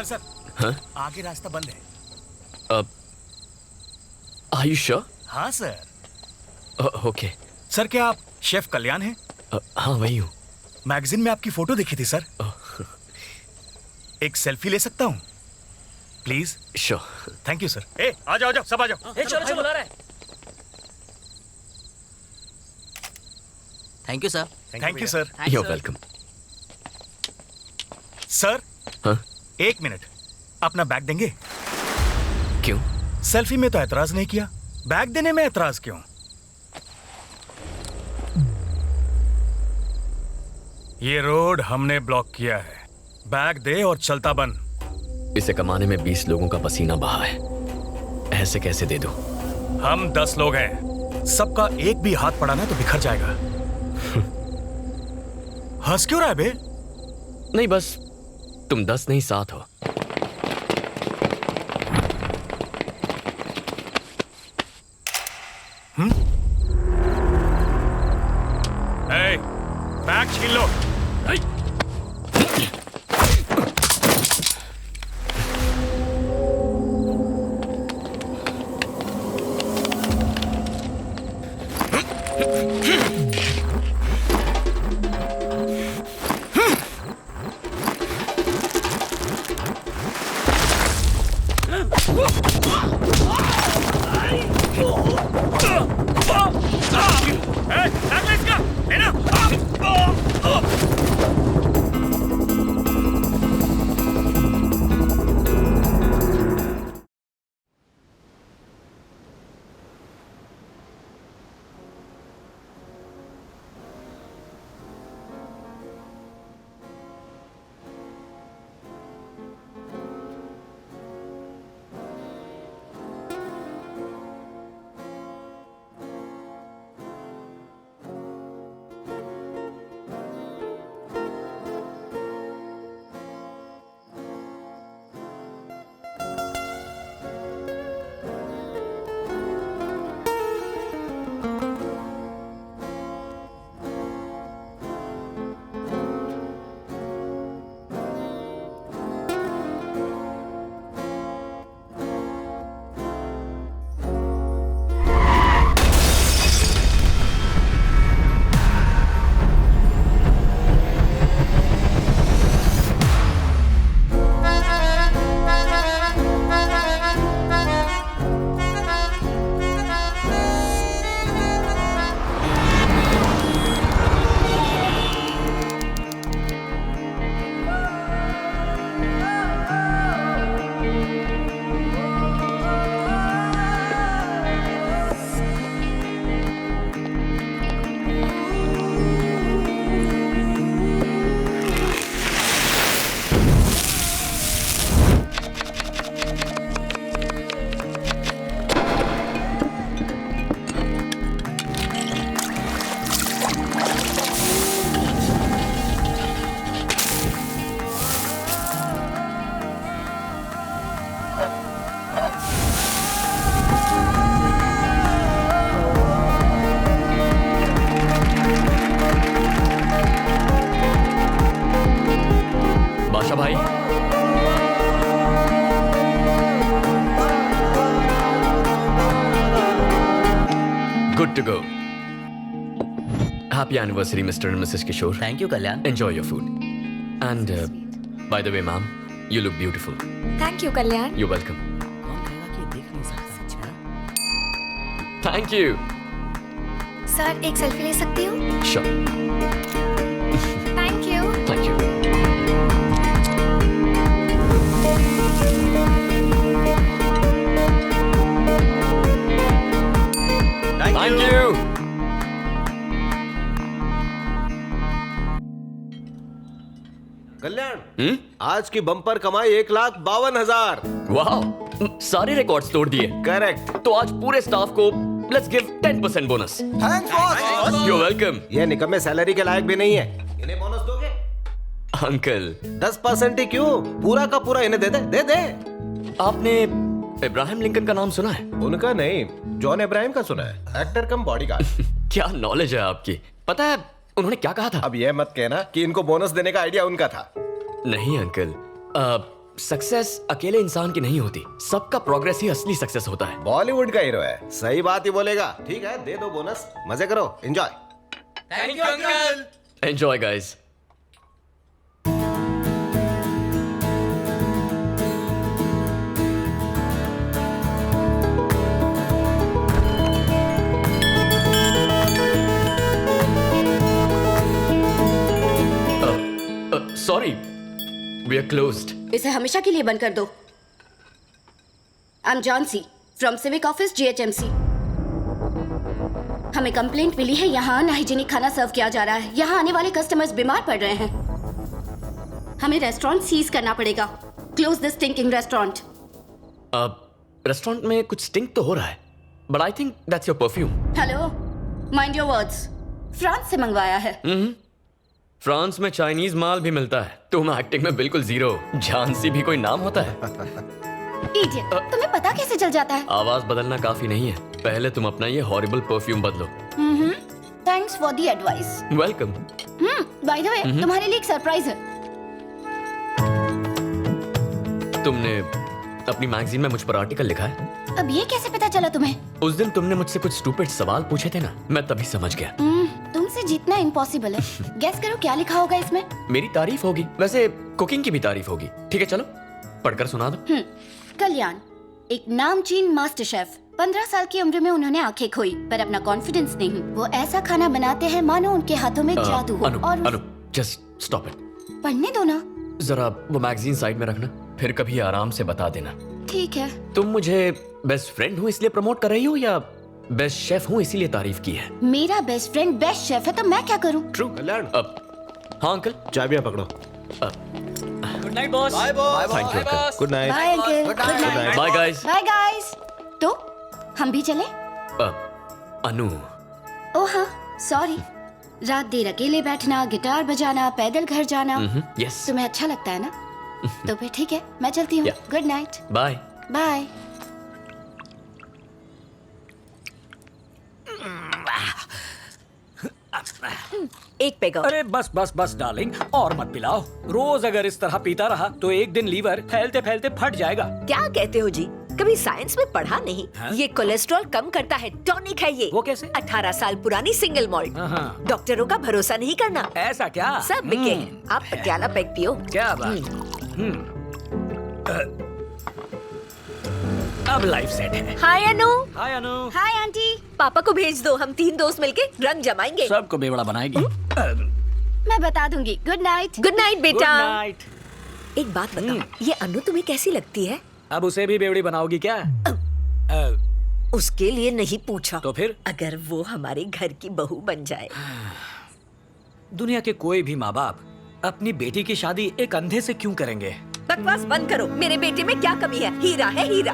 Sir हाँ? आगे रास्ता बंद है। Are you sure? हाँ सर। ओके। सर क्या आप शेफ कल्याण हैं? हाँ वही हूँ। मैगजीन में आपकी फोटो देखी थी सर। एक सेल्फी ले सकता हूँ please? Sure. Thank you sir. ए आ जाओ सब आ जाओ। चलो चलो बुला रहा है। Thank you sir. Thank you sir. You're welcome. Sir हाँ? 1 मिनट, अपना बैग देंगे? क्यों? सेल्फी में तो ऐतराज नहीं किया, बैग देने में ऐतराज क्यों? ये रोड हमने ब्लॉक किया है, बैग दे और चलता बन। इसे कमाने में 20 लोगों का पसीना बहा है, ऐसे कैसे दे दूं? हम 10 लोग हैं, सबका एक भी हाथ पड़ा ना तो बिखर जाएगा। हंस क्यों रहा है बे? नहीं बस तुम 10 नहीं 7 हो। ए, बैग छीन लो। बादशाह भाई, good to go. Happy anniversary, Mr. and Mrs. Kishore. Thank you Kalyan. Enjoy your food. And by the way, ma'am, you look beautiful. Thank you Kalyan. You're welcome. कौन कहेगा कि ये देख नहीं सकता? Thank you. सर एक selfie ले सकती हूँ? Sure. Thank you. Thank you. Thank you. कल्याण, आज की बम्पर कमाई 1,52,000। वाह, सारे रिकॉर्ड्स तोड़ दिए। करेक्ट। तो आज पूरे स्टाफ को let's give 10% bonus. Thanks boss. You're welcome. ये निकम्मे सैलरी के लायक भी नहीं है, इन्हें बोनस दोगे? अंकल 10% ही क्यों, पूरा का पूरा इन्हें दे दे, दे दे। आपने इब्राहिम लिंकन का नाम सुना है? उनका नहीं, जॉन इब्राहिम का सुना है, एक्टर कम बॉडीगार्ड। क्या नॉलेज है आपकी। पता है उन्होंने क्या कहा था? अब ये मत कहना कि इनको बोनस देने का आइडिया उनका था। नहीं अंकल, सक्सेस अकेले इंसान की नहीं होती, सबका प्रोग्रेस ही असली सक्सेस होता है। बॉलीवुड का हीरो है, सही बात ही बोलेगा। ठीक है, दे दो बोनस, मजे करो, enjoy. Thank you uncle. Enjoy guys. Sorry, we are closed. इसे हमेशा के लिए बंद कर दो। आई एम जॉन्सी फ्रॉम सिविक ऑफिस GHMC। हमें कंप्लेंट मिली है, यहाँ अनहाइजीनिक खाना सर्व किया जा रहा है। यहाँ आने वाले कस्टमर्स बीमार पड़ रहे हैं। हमें रेस्टोरेंट सीज करना पड़ेगा। Close the stinking restaurant. Restaurant में कुछ स्टिंक तो हो रहा है, but I think that's your perfume. Hello, mind your words. France से मंगवाया है। फ्रांस में चाइनीज माल भी मिलता है। तुम एक्टिंग में बिल्कुल जीरो। झांसी भी कोई नाम होता है? इडियट, तुम्हें पता कैसे चल जाता है? आवाज बदलना काफी नहीं है, पहले तुम अपना ये हॉरिबल परफ्यूम बदलो। Thanks for the advice. Welcome. By the way, तुम्हारे लिए एक सरप्राइज है। तुमने अपनी मैगजीन में मुझ पर आर्टिकल लिखा है? अब ये कैसे पता चला तुम्हें? उस दिन तुमने मुझसे कुछ स्टूपिड सवाल पूछे थे ना, मैं तभी समझ गया। तुमसे जीतना इम्पॉसिबल है। गेस करो क्या लिखा होगा इसमें? मेरी तारीफ होगी, वैसे कुकिंग की भी तारीफ होगी। ठीक है, चलो पढ़कर सुना दो। कल्याण एक नामचीन मास्टर शेफ। 15 साल की उम्र में उन्होंने आंखें खोई, पर अपना कॉन्फिडेंस नहीं। वो ऐसा खाना बनाते हैं मानो उनके हाथों में जादू हो। अनु, जस्ट स्टॉप इट। पढ़ने दो ना। जरा वो मैगजीन साइड में रखना, फिर कभी आराम से बता देना। ठीक है। तुम मुझे बेस्ट फ्रेंड हूँ इसलिए प्रमोट कर रही हो या बेस्ट शेफ हूँ इसीलिए तारीफ की है? मेरा बेस्ट फ्रेंड बेस्ट शेफ है तो मैं क्या करूँ? ट्रू। कल्याण, हाँ अंकल। चाबियां पकड़ो। Good night boss. Bye boss. Thank you uncle. Good night. Bye uncle. Good night. Bye guys. Bye guys. तो हम भी चले? अनु, ओह हाँ, सॉरी। रात देर अकेले बैठना, गिटार बजाना, पैदल घर जाना यस। तुम्हें अच्छा लगता है ना? तो फिर ठीक है, मैं चलती हूँ। Good night. बाय। बाय। एक पेग और। अरे बस बस बस डार्लिंग, और मत पिलाओ। रोज अगर इस तरह पीता रहा तो एक दिन लीवर फैलते फैलते फट जाएगा। क्या कहते हो जी, कभी साइंस में पढ़ा नहीं? ये कोलेस्ट्रॉल कम करता है, टॉनिक है ये। वो कैसे? 18 साल पुरानी सिंगल मॉल्ट। डॉक्टरों का भरोसा नहीं करना। ऐसा क्या? सब बिके हैं। आप पटियाला पेग पियो। क्या बात। अब लाइफ सेट है। Hi Anu. Hi Anu. Hi aunty. पापा को भेज दो, हम 3 दोस्त मिलके रंग जमाएंगे। सबको बेवड़ा बनाएगी। मैं बता दूंगी। Good night. Good night good बेटा। नाइट। एक बात बताओ, ये अनु तुम्हें कैसी लगती है? अब उसे भी बेवड़ी बनाओगी क्या? उसके लिए नहीं पूछा। तो फिर? अगर वो हमारे घर की बहू बन जाए। दुनिया के कोई भी माँ बाप अपनी बेटी की शादी एक अंधे से क्यों करेंगे? बकवास बंद करो। मेरे बेटे में क्या कमी है? हीरा है हीरा।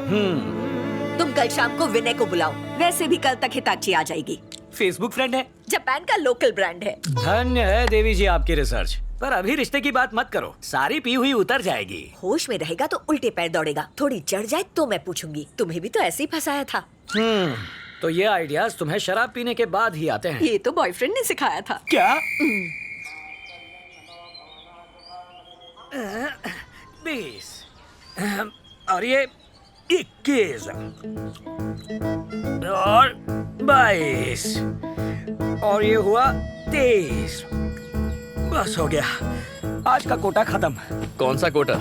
तुम कल शाम को विनय को बुलाओ, वैसे भी कल तक हिताची आ जाएगी। फेसबुक फ्रेंड है, जापान का लोकल ब्रांड है। धन्य है देवी जी आपकी रिसर्च। पर अभी रिश्ते की बात मत करो, सारी पी हुई उतर जाएगी। होश में रहेगा तो उल्टे पैर दौड़ेगा, थोड़ी चढ़ जाए तो मैं पूछूंगी। तुम्हें भी तो ऐसे ही फंसाया था। तो ये आइडियाज तुम्हें शराब पीने के बाद ही आते हैं? ये तो बॉयफ्रेंड ने सिखाया था। क्या? 20 और ये 21 और 22 और ये हुआ 23। बस हो गया, आज का कोटा खत्म। कौन सा कोटा?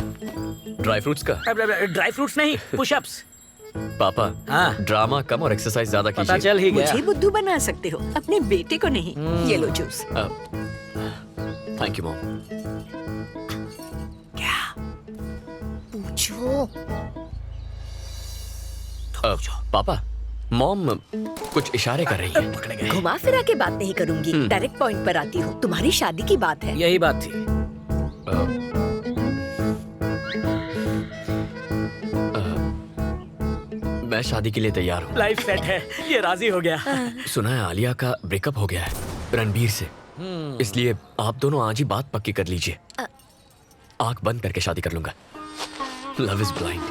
ड्राई फ्रूट्स का? ड्राई फ्रूट्स नहीं, पुशअप्स। पापा, हाँ? ड्रामा कम और एक्सरसाइज ज्यादा पता कीजिए। चल ही गया। मुझे बुद्धू बना सकते हो, अपने बेटे को नहीं। ये लो जूस। Thank you mom. क्या पूछो? पापा, मॉम कुछ इशारे कर रही है। घुमा फिरा के बात नहीं करूंगी, डायरेक्ट पॉइंट पर आती हूँ। तुम्हारी शादी की बात है। यही बात थी। मैं शादी के लिए तैयार हूँ। लाइफ सेट है, ये राजी हो गया। सुना है आलिया का ब्रेकअप हो गया है रणबीर से, इसलिए आप दोनों आज ही बात पक्की कर लीजिए। आंख बंद करके शादी कर लूंगा। Love is blind.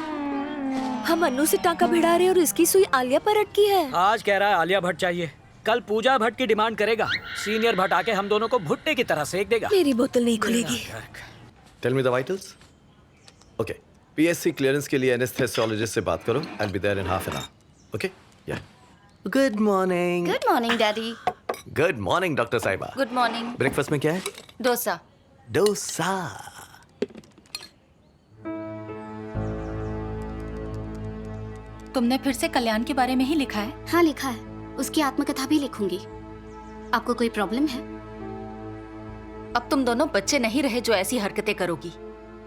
हम अन्नू से टांका भिड़ा रहे और इसकी सुई आलिया पर अटकी है। आज कह रहा है आलिया भट्ट चाहिए, कल पूजा भट्ट की डिमांड करेगा। सीनियर भट्ट आके हम दोनों को भुट्टे की तरह सेक देगा। मेरी बोतल नहीं खुलेगी। Tell me the vitals. Okay, PSC clearance के लिए एनेस्थेसियोलॉजिस्ट से बात करो। I will be there in half an hour. Okay? Yeah. Good morning. Good morning daddy. Good morning doctor साहिबा। Good morning. ब्रेकफास्ट में क्या है? डोसा। डोसा। तुमने फिर से कल्याण के बारे में ही लिखा है? हाँ लिखा है, उसकी आत्मकथा भी लिखूंगी। आपको कोई प्रॉब्लम है? अब तुम दोनों बच्चे नहीं रहे जो ऐसी हरकतें करोगी।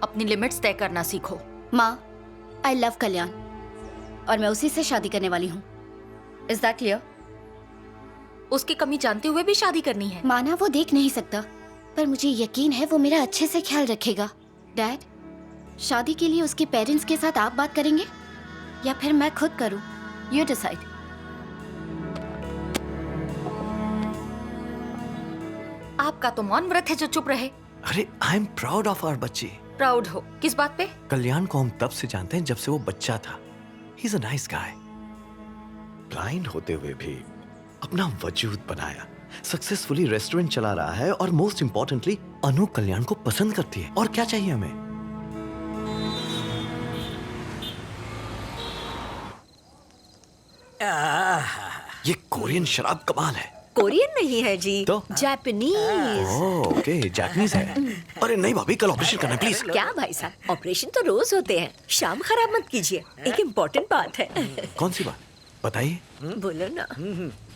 अपनी लिमिट्स तय करना सीखो। माँ, आई लव कल्याण और मैं उसी से शादी करने वाली हूँ। Is that clear? उसकी कमी जानते हुए भी शादी करनी है? माना वो देख नहीं सकता, पर मुझे यकीन है वो मेरा अच्छे से ख्याल रखेगा। डैड, शादी के लिए उसके पेरेंट्स के साथ आप बात करेंगे या फिर मैं खुद करूं? You decide. आपका तो मौन व्रत है जो चुप रहे। अरे I am proud of our बच्ची। प्राउड हो? किस बात पे? कल्याण को हम तब से जानते हैं जब से वो बच्चा था। He is a nice guy. Blind होते हुए भी अपना वजूद बनाया, सक्सेसफुली रेस्टोरेंट चला रहा है और मोस्ट इंपॉर्टेंटली अनु कल्याण को पसंद करती है। और क्या चाहिए हमें? ये कोरियन शराब कमाल है। कोरियन नहीं है जी, तो? जापानीज। ओके, जापानीज है। अरे नहीं भाभी, कल ऑपरेशन करना है प्लीज। क्या भाई साहब, ऑपरेशन तो रोज होते हैं, शाम खराब मत कीजिए। एक इम्पोर्टेंट बात है। कौन सी बात बताइए? बोलो ना।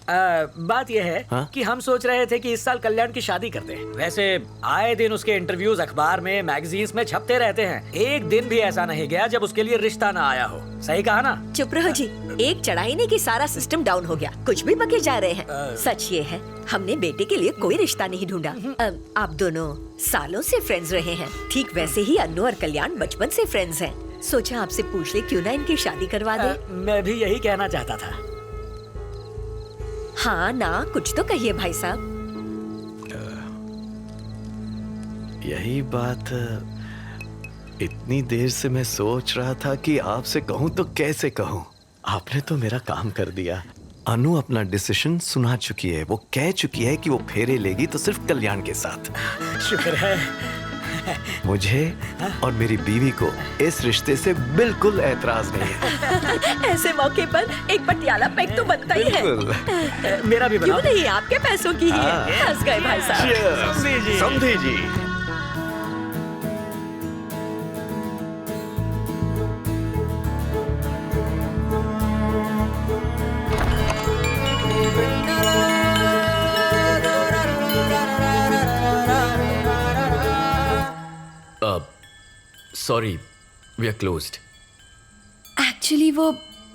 बात यह है हाँ? कि हम सोच रहे थे कि इस साल कल्याण की शादी करते हैं। वैसे आए दिन उसके इंटरव्यूज अखबार में, मैगजीन्स में छपते रहते हैं। एक दिन भी ऐसा नहीं गया जब उसके लिए रिश्ता ना आया हो। सही कहा ना? चुप रहो जी, एक चढ़ाई नहीं कि सारा सिस्टम डाउन हो गया। कुछ भी बके जा रहे हैं। सच ये है, हमने बेटे के लिए कोई रिश्ता नहीं ढूंढा। आप दोनों सालों से फ्रेंड्स रहे हैं, ठीक वैसे ही अन्नू और कल्याण बचपन से फ्रेंड्स हैं। सोचा आपसे पूछ ले क्यों ना इनकी शादी करवा दे। मैं भी यही कहना चाहता था। हाँ ना, कुछ तो कहिए भाई साहब। यही बात इतनी देर से मैं सोच रहा था कि आपसे कहूं तो कैसे कहूं। आपने तो मेरा काम कर दिया। अनु अपना डिसीजन सुना चुकी है। वो कह चुकी है कि वो फेरे लेगी तो सिर्फ कल्याण के साथ। शुक्र है। मुझे और मेरी बीवी को इस रिश्ते से बिल्कुल ऐतराज नहीं है। ऐसे मौके पर एक पटियाला पैक तो बनता ही है। बिल्कुल। मेरा भी क्यों बनाओ। नहीं, आपके पैसों की ही है। हंस गए भाई साहब। Cheers! समधी जी। Sorry, we are closed. Actually वो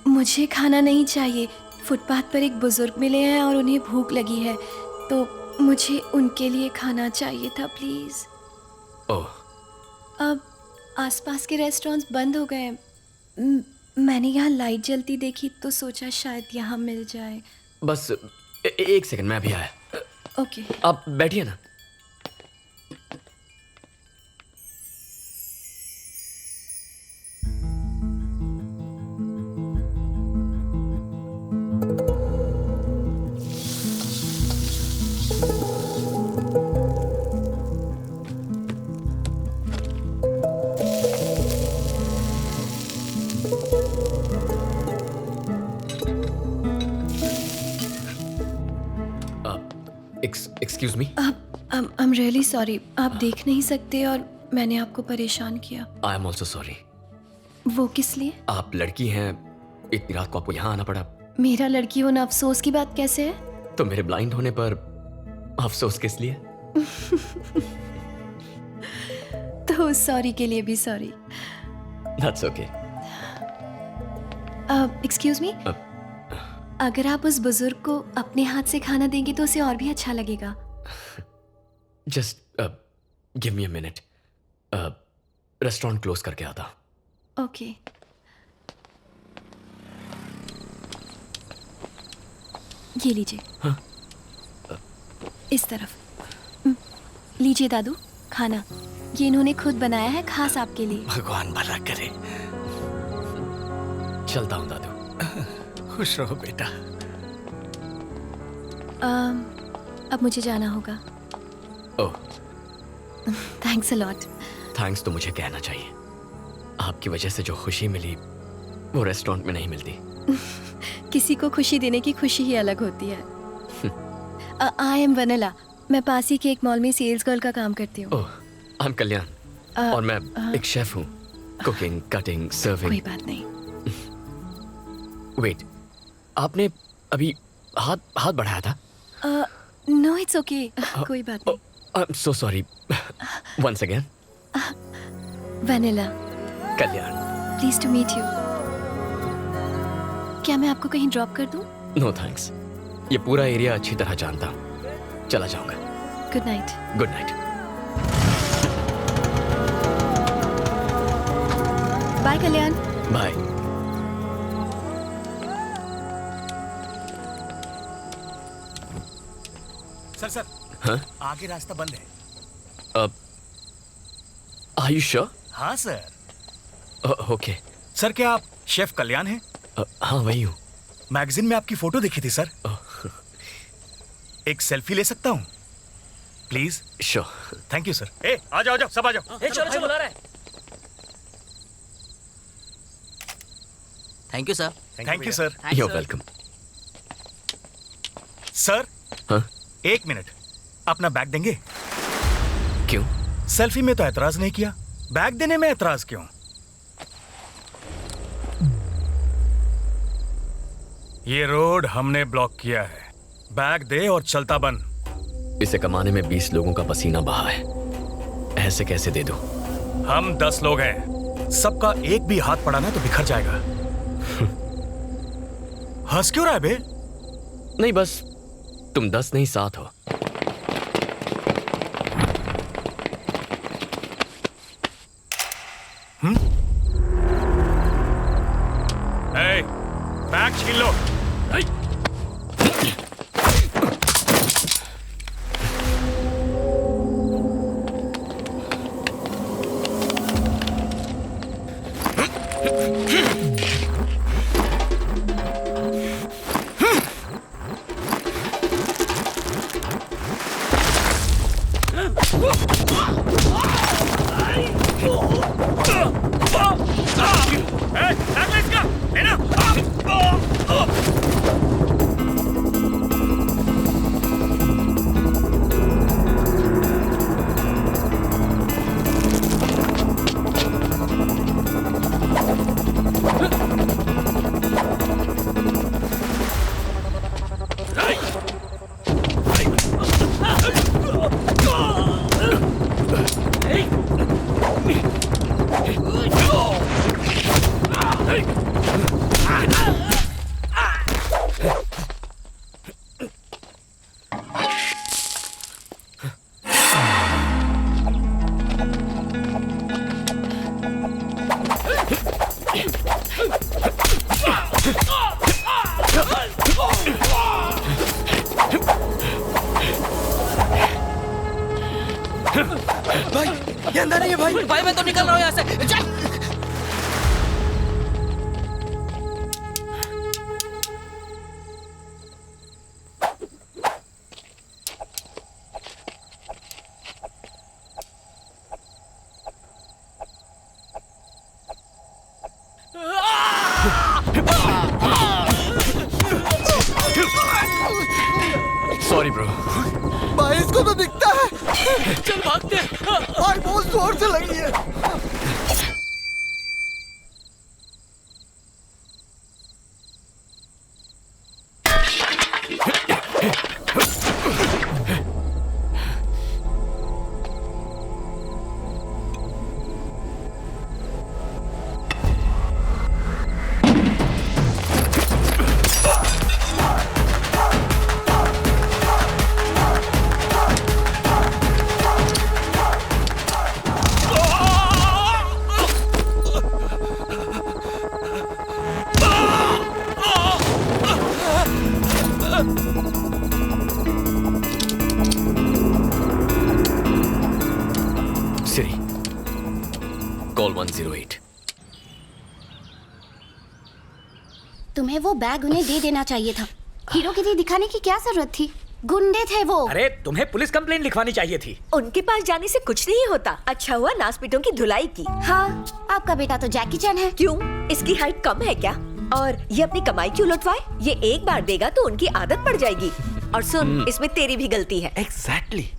मुझे खाना नहीं चाहिए। फुटपाथ पर एक बुजुर्ग मिले हैं और उन्हें भूख लगी है, तो मुझे उनके लिए खाना चाहिए था प्लीज़। ओह, अब आसपास के रेस्टोरेंट्स बंद हो गए। मैंने यहाँ लाइट जलती देखी तो सोचा शायद यहाँ मिल जाए। बस एक सेकंड, मैं अभी आया। ओके। आप बैठिए ना। Excuse me. I am really sorry. आप देख नहीं सकते और मैंने आपको परेशान किया। I am also sorry. वो किस लिए? आप लड़की हैं, इतनी रात को आपको यहाँ आना पड़ा। मेरा लड़की होना अफसोस की बात कैसे है? तो मेरे ब्लाइंड होने पर अफसोस किस लिए? तो सॉरी के लिए भी sorry. That's okay. Excuse me, अगर आप उस बुजुर्ग को अपने हाथ से खाना देंगे तो उसे और भी अच्छा लगेगा। Just give me a minute. Restaurant close करके आता। ओके। ये लीजिए। हाँ? इस तरफ। लीजिए दादू, खाना। ये इन्होंने खुद बनाया है, खास आपके लिए। भगवान भला करे। चलता हूँ दादू। खुश रहो बेटा। अब मुझे जाना होगा। ओह, थैंक्स अ लॉट। थैंक्स तो मुझे कहना चाहिए। आपकी वजह से जो खुशी मिली वो रेस्टोरेंट में नहीं मिलती। किसी को खुशी देने की खुशी ही अलग होती है। I am vanilla. मैं पास ही के एक मॉल में सेल्स गर्ल का काम करती हूँ। ओह, आई एम कल्याण और मैं एक शेफ हूँ। Cooking, cutting, serving. कोई बात नहीं। वेट, आपने अभी हाथ बढ़ाया था? नो इट्स ओके, कोई बात नहीं। I am so sorry. Once again. Vennela, Kalyan. Please to meet you. क्या मैं आपको कहीं ड्रॉप कर दूं? नो थैंक्स, ये पूरा एरिया अच्छी तरह जानता हूँ। चला जाऊंगा। Good night. Good night. Bye Kalyan. Bye. Sir हाँ? आगे रास्ता बंद है। Are you sure? हाँ सर। ओके। सर क्या आप शेफ कल्याण हैं? हाँ वही हूँ। मैगजीन में आपकी फोटो देखी थी सर। एक सेल्फी ले सकता हूँ please? Sure. Thank you sir. ए आ जाओ सब आ जाओ। चलो बुला रहा है। Thank you sir. Thank you sir. You are welcome. Sir हाँ? एक मिनट, अपना बैग देंगे? क्यों? सेल्फी में तो एतराज नहीं किया, बैग देने में एतराज क्यों? ये रोड हमने ब्लॉक किया है, बैग दे और चलता बन। इसे कमाने में 20 लोगों का पसीना बहा है, ऐसे कैसे दे दूं? हम 10 लोग हैं, सबका एक भी हाथ पड़ा ना तो बिखर जाएगा। हंस क्यों रहा है बे? नहीं बस तुम 10 नहीं 7 हो। ए, बैग छीन लो। भाई ये अंदर नहीं है भाई। भाई मैं तो निकल रहा हूँ यहाँ से। चल। Sorry bro. भाई इसको तो दिखता है। चल भागते हैं। और बहुत जोर से लगी है। Siri, call 108. तुम्हें वो बैग उन्हें दे देना चाहिए था। हीरो गिरी दिखाने की क्या जरूरत थी? गुंडे थे वो। अरे तुम्हें पुलिस कंप्लेंट लिखवानी चाहिए थी। उनके पास जाने से कुछ नहीं होता। अच्छा हुआ नासपीटों की धुलाई की। हाँ, आपका बेटा तो जैकी चैन है। क्यों, इसकी हाइट कम है क्या? और ये अपनी कमाई क्यों लुटवाए? ये एक बार देगा तो उनकी आदत पड़ जाएगी। और सुन, इसमें तेरी भी गलती है। एग्जैक्टली।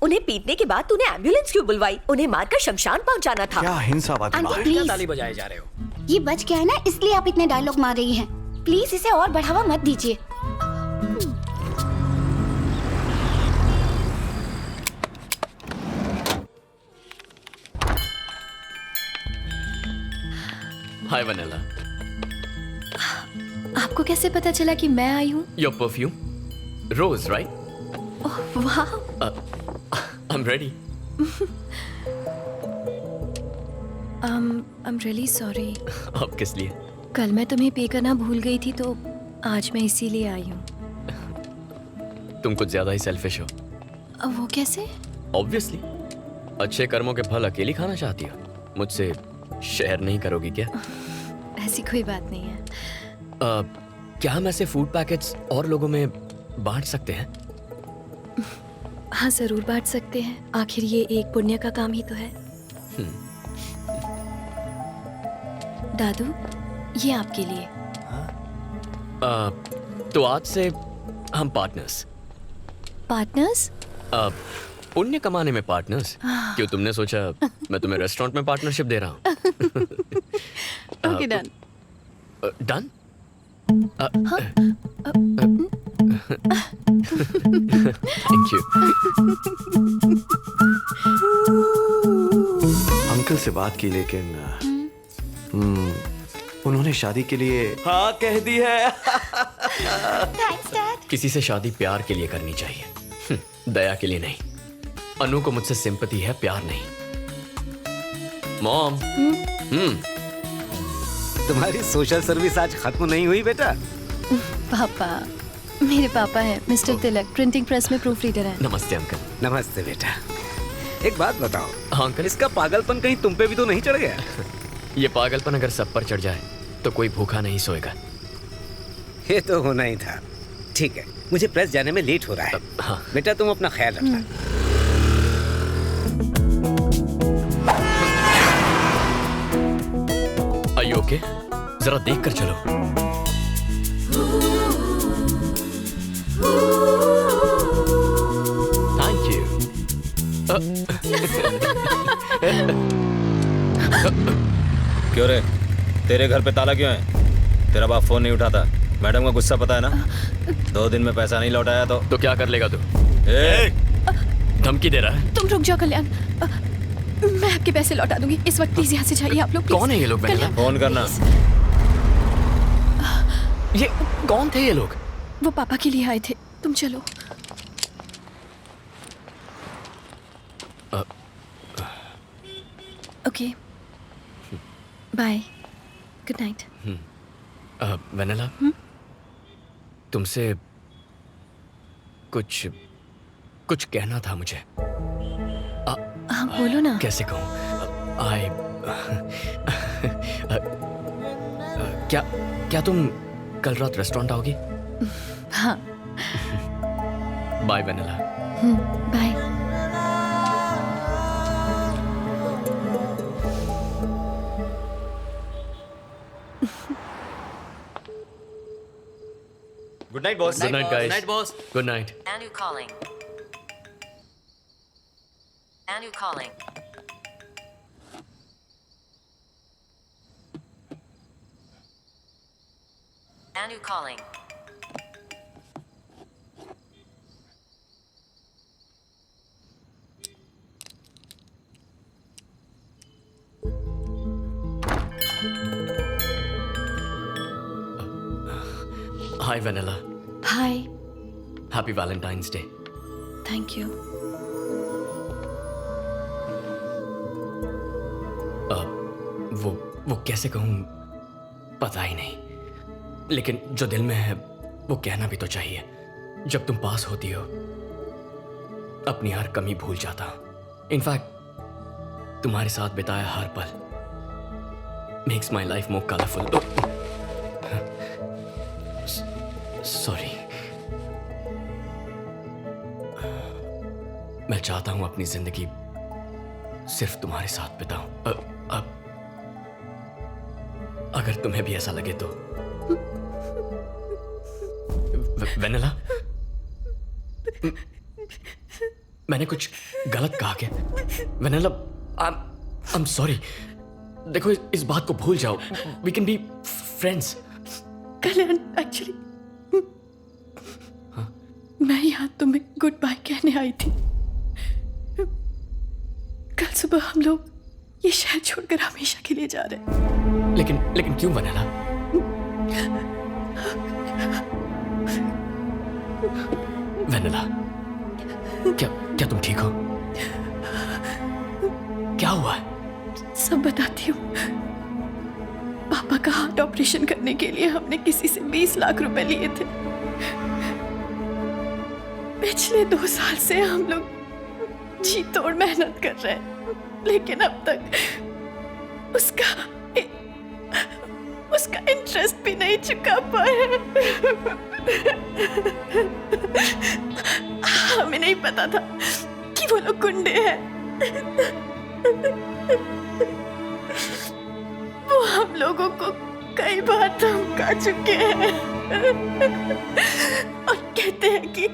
उन्हें पीटने के बाद तूने एम्बुलेंस क्यों बुलवाई? उन्हें मारकर शमशान पहुंचाना था। क्या हिंसावादी आंटी बात है। क्या प्लीज, ताली बजाए जा रहे हो? ये बच गया है ना, इसलिए आप इतने डायलॉग मार रही हैं। प्लीज इसे और बढ़ावा मत दीजिए। हाय वनीला। आपको कैसे पता चला कि मैं आई हूँ? Your perfume, rose, right? वाह, I am ready. I am really sorry. अब किस लिए? कल मैं तुम्हें पे करना भूल गई थी, तो आज मैं इसीलिए आई हूँ। तुम कुछ ज्यादा ही सेल्फिश हो। वो कैसे? ऑब्वियसली, अच्छे कर्मों के फल अकेली खाना चाहती हो। मुझसे शेयर नहीं करोगी क्या? ऐसी कोई बात नहीं है। क्या हम ऐसे फूड पैकेट्स और लोगों में बांट सकते हैं? हाँ, जरूर बांट सकते हैं। आखिर ये एक पुण्य का काम ही तो है। दादू, ये आपके लिए। तो आज से हम पार्टनर्स। पार्टनर्स? पुण्य कमाने में पार्टनर्स। क्यों, तुमने सोचा मैं तुम्हें रेस्टोरेंट में पार्टनरशिप दे रहा हूँ? Okay, done. Done? Thank you. Uncle से बात की, लेकिन उन्होंने शादी के लिए हाँ कह दी है। Thanks dad. किसी से शादी प्यार के लिए करनी चाहिए, दया के लिए नहीं। अनु को मुझसे सिंपैथी है, प्यार नहीं। मॉम। तुम्हारी सोशल सर्विस आज खत्म नहीं हुई बेटा? पापा, मेरे पापा हैं मिस्टर तिलक, प्रिंटिंग प्रेस में प्रूफ रीडर हैं। नमस्ते अंकल। नमस्ते बेटा। एक बात बताओ, हाँ अंकल। इसका पागलपन कहीं तुम पे भी तो नहीं चढ़ गया? ये पागलपन अगर सब पर चढ़ जाए तो कोई भूखा नहीं सोएगा। ये तो होना ही था। ठीक है, मुझे प्रेस जाने में लेट हो रहा है। हाँ। बेटा तुम अपना ख्याल रखना। Are you okay? जरा देख कर चलो। Thank you. क्यों रे, तेरे घर पे ताला क्यों है? तेरा बाप फोन नहीं उठाता। मैडम का गुस्सा पता है ना? 2 दिन में पैसा नहीं लौटाया तो क्या कर लेगा तू? धमकी दे रहा है? तुम रुक जाओ कल्याण, मैं आपके पैसे लौटा दूंगी। इस वक्त प्लीज यहाँ से जाइए आप लोग। कौन है ये लोग? फोन करना। ये कौन थे ये लोग? वो पापा के लिए आए थे। तुम चलो। Okay, bye, good night. Vennela, तुमसे कुछ कहना था मुझे। हाँ, बोलो ना। कैसे कहूँ? क्या तुम कल रात रेस्टोरेंट आओगी? हाँ। Bye Vennela. Bye. Good night boss. Good night guys. Night, boss. Good night. Anu calling. Anu calling. Anu calling. Hi Vennela. Hi. Happy Valentine's day. Thank you. वो कैसे कहूँ पता ही नहीं, लेकिन जो दिल में है वो कहना भी तो चाहिए। जब तुम पास होती हो अपनी हर कमी भूल जाता हूँ। इनफैक्ट तुम्हारे साथ बिताया हर पल makes my life more colourful. Sorry. मैं चाहता हूं अपनी जिंदगी सिर्फ तुम्हारे साथ बिताऊं। अब अगर तुम्हें भी ऐसा लगे तो। वेनिला, मैंने कुछ गलत कहा क्या? Vennela, I am sorry. देखो, इस बात को भूल जाओ। We can be friends. Kalyan, actually मैं यहाँ तुम्हें गुड बाय कहने आई थी। कल सुबह हम लोग ये शहर छोड़कर हमेशा के लिए जा रहे हैं। लेकिन क्यों वेनिला? वेनिला, क्या तुम ठीक हो? क्या हुआ है? सब बताती हूँ। पापा का हार्ट ऑपरेशन करने के लिए हमने किसी से 20 लाख रुपए लिए थे। पिछले 2 साल से हम लोग जी तोड़ मेहनत कर रहे हैं, लेकिन अब तक उसका इंटरेस्ट भी नहीं चुका पाए। हमें नहीं पता था कि वो लोग गुंडे हैं। वो हम लोगों को कई बार धमका चुके हैं और कहते हैं कि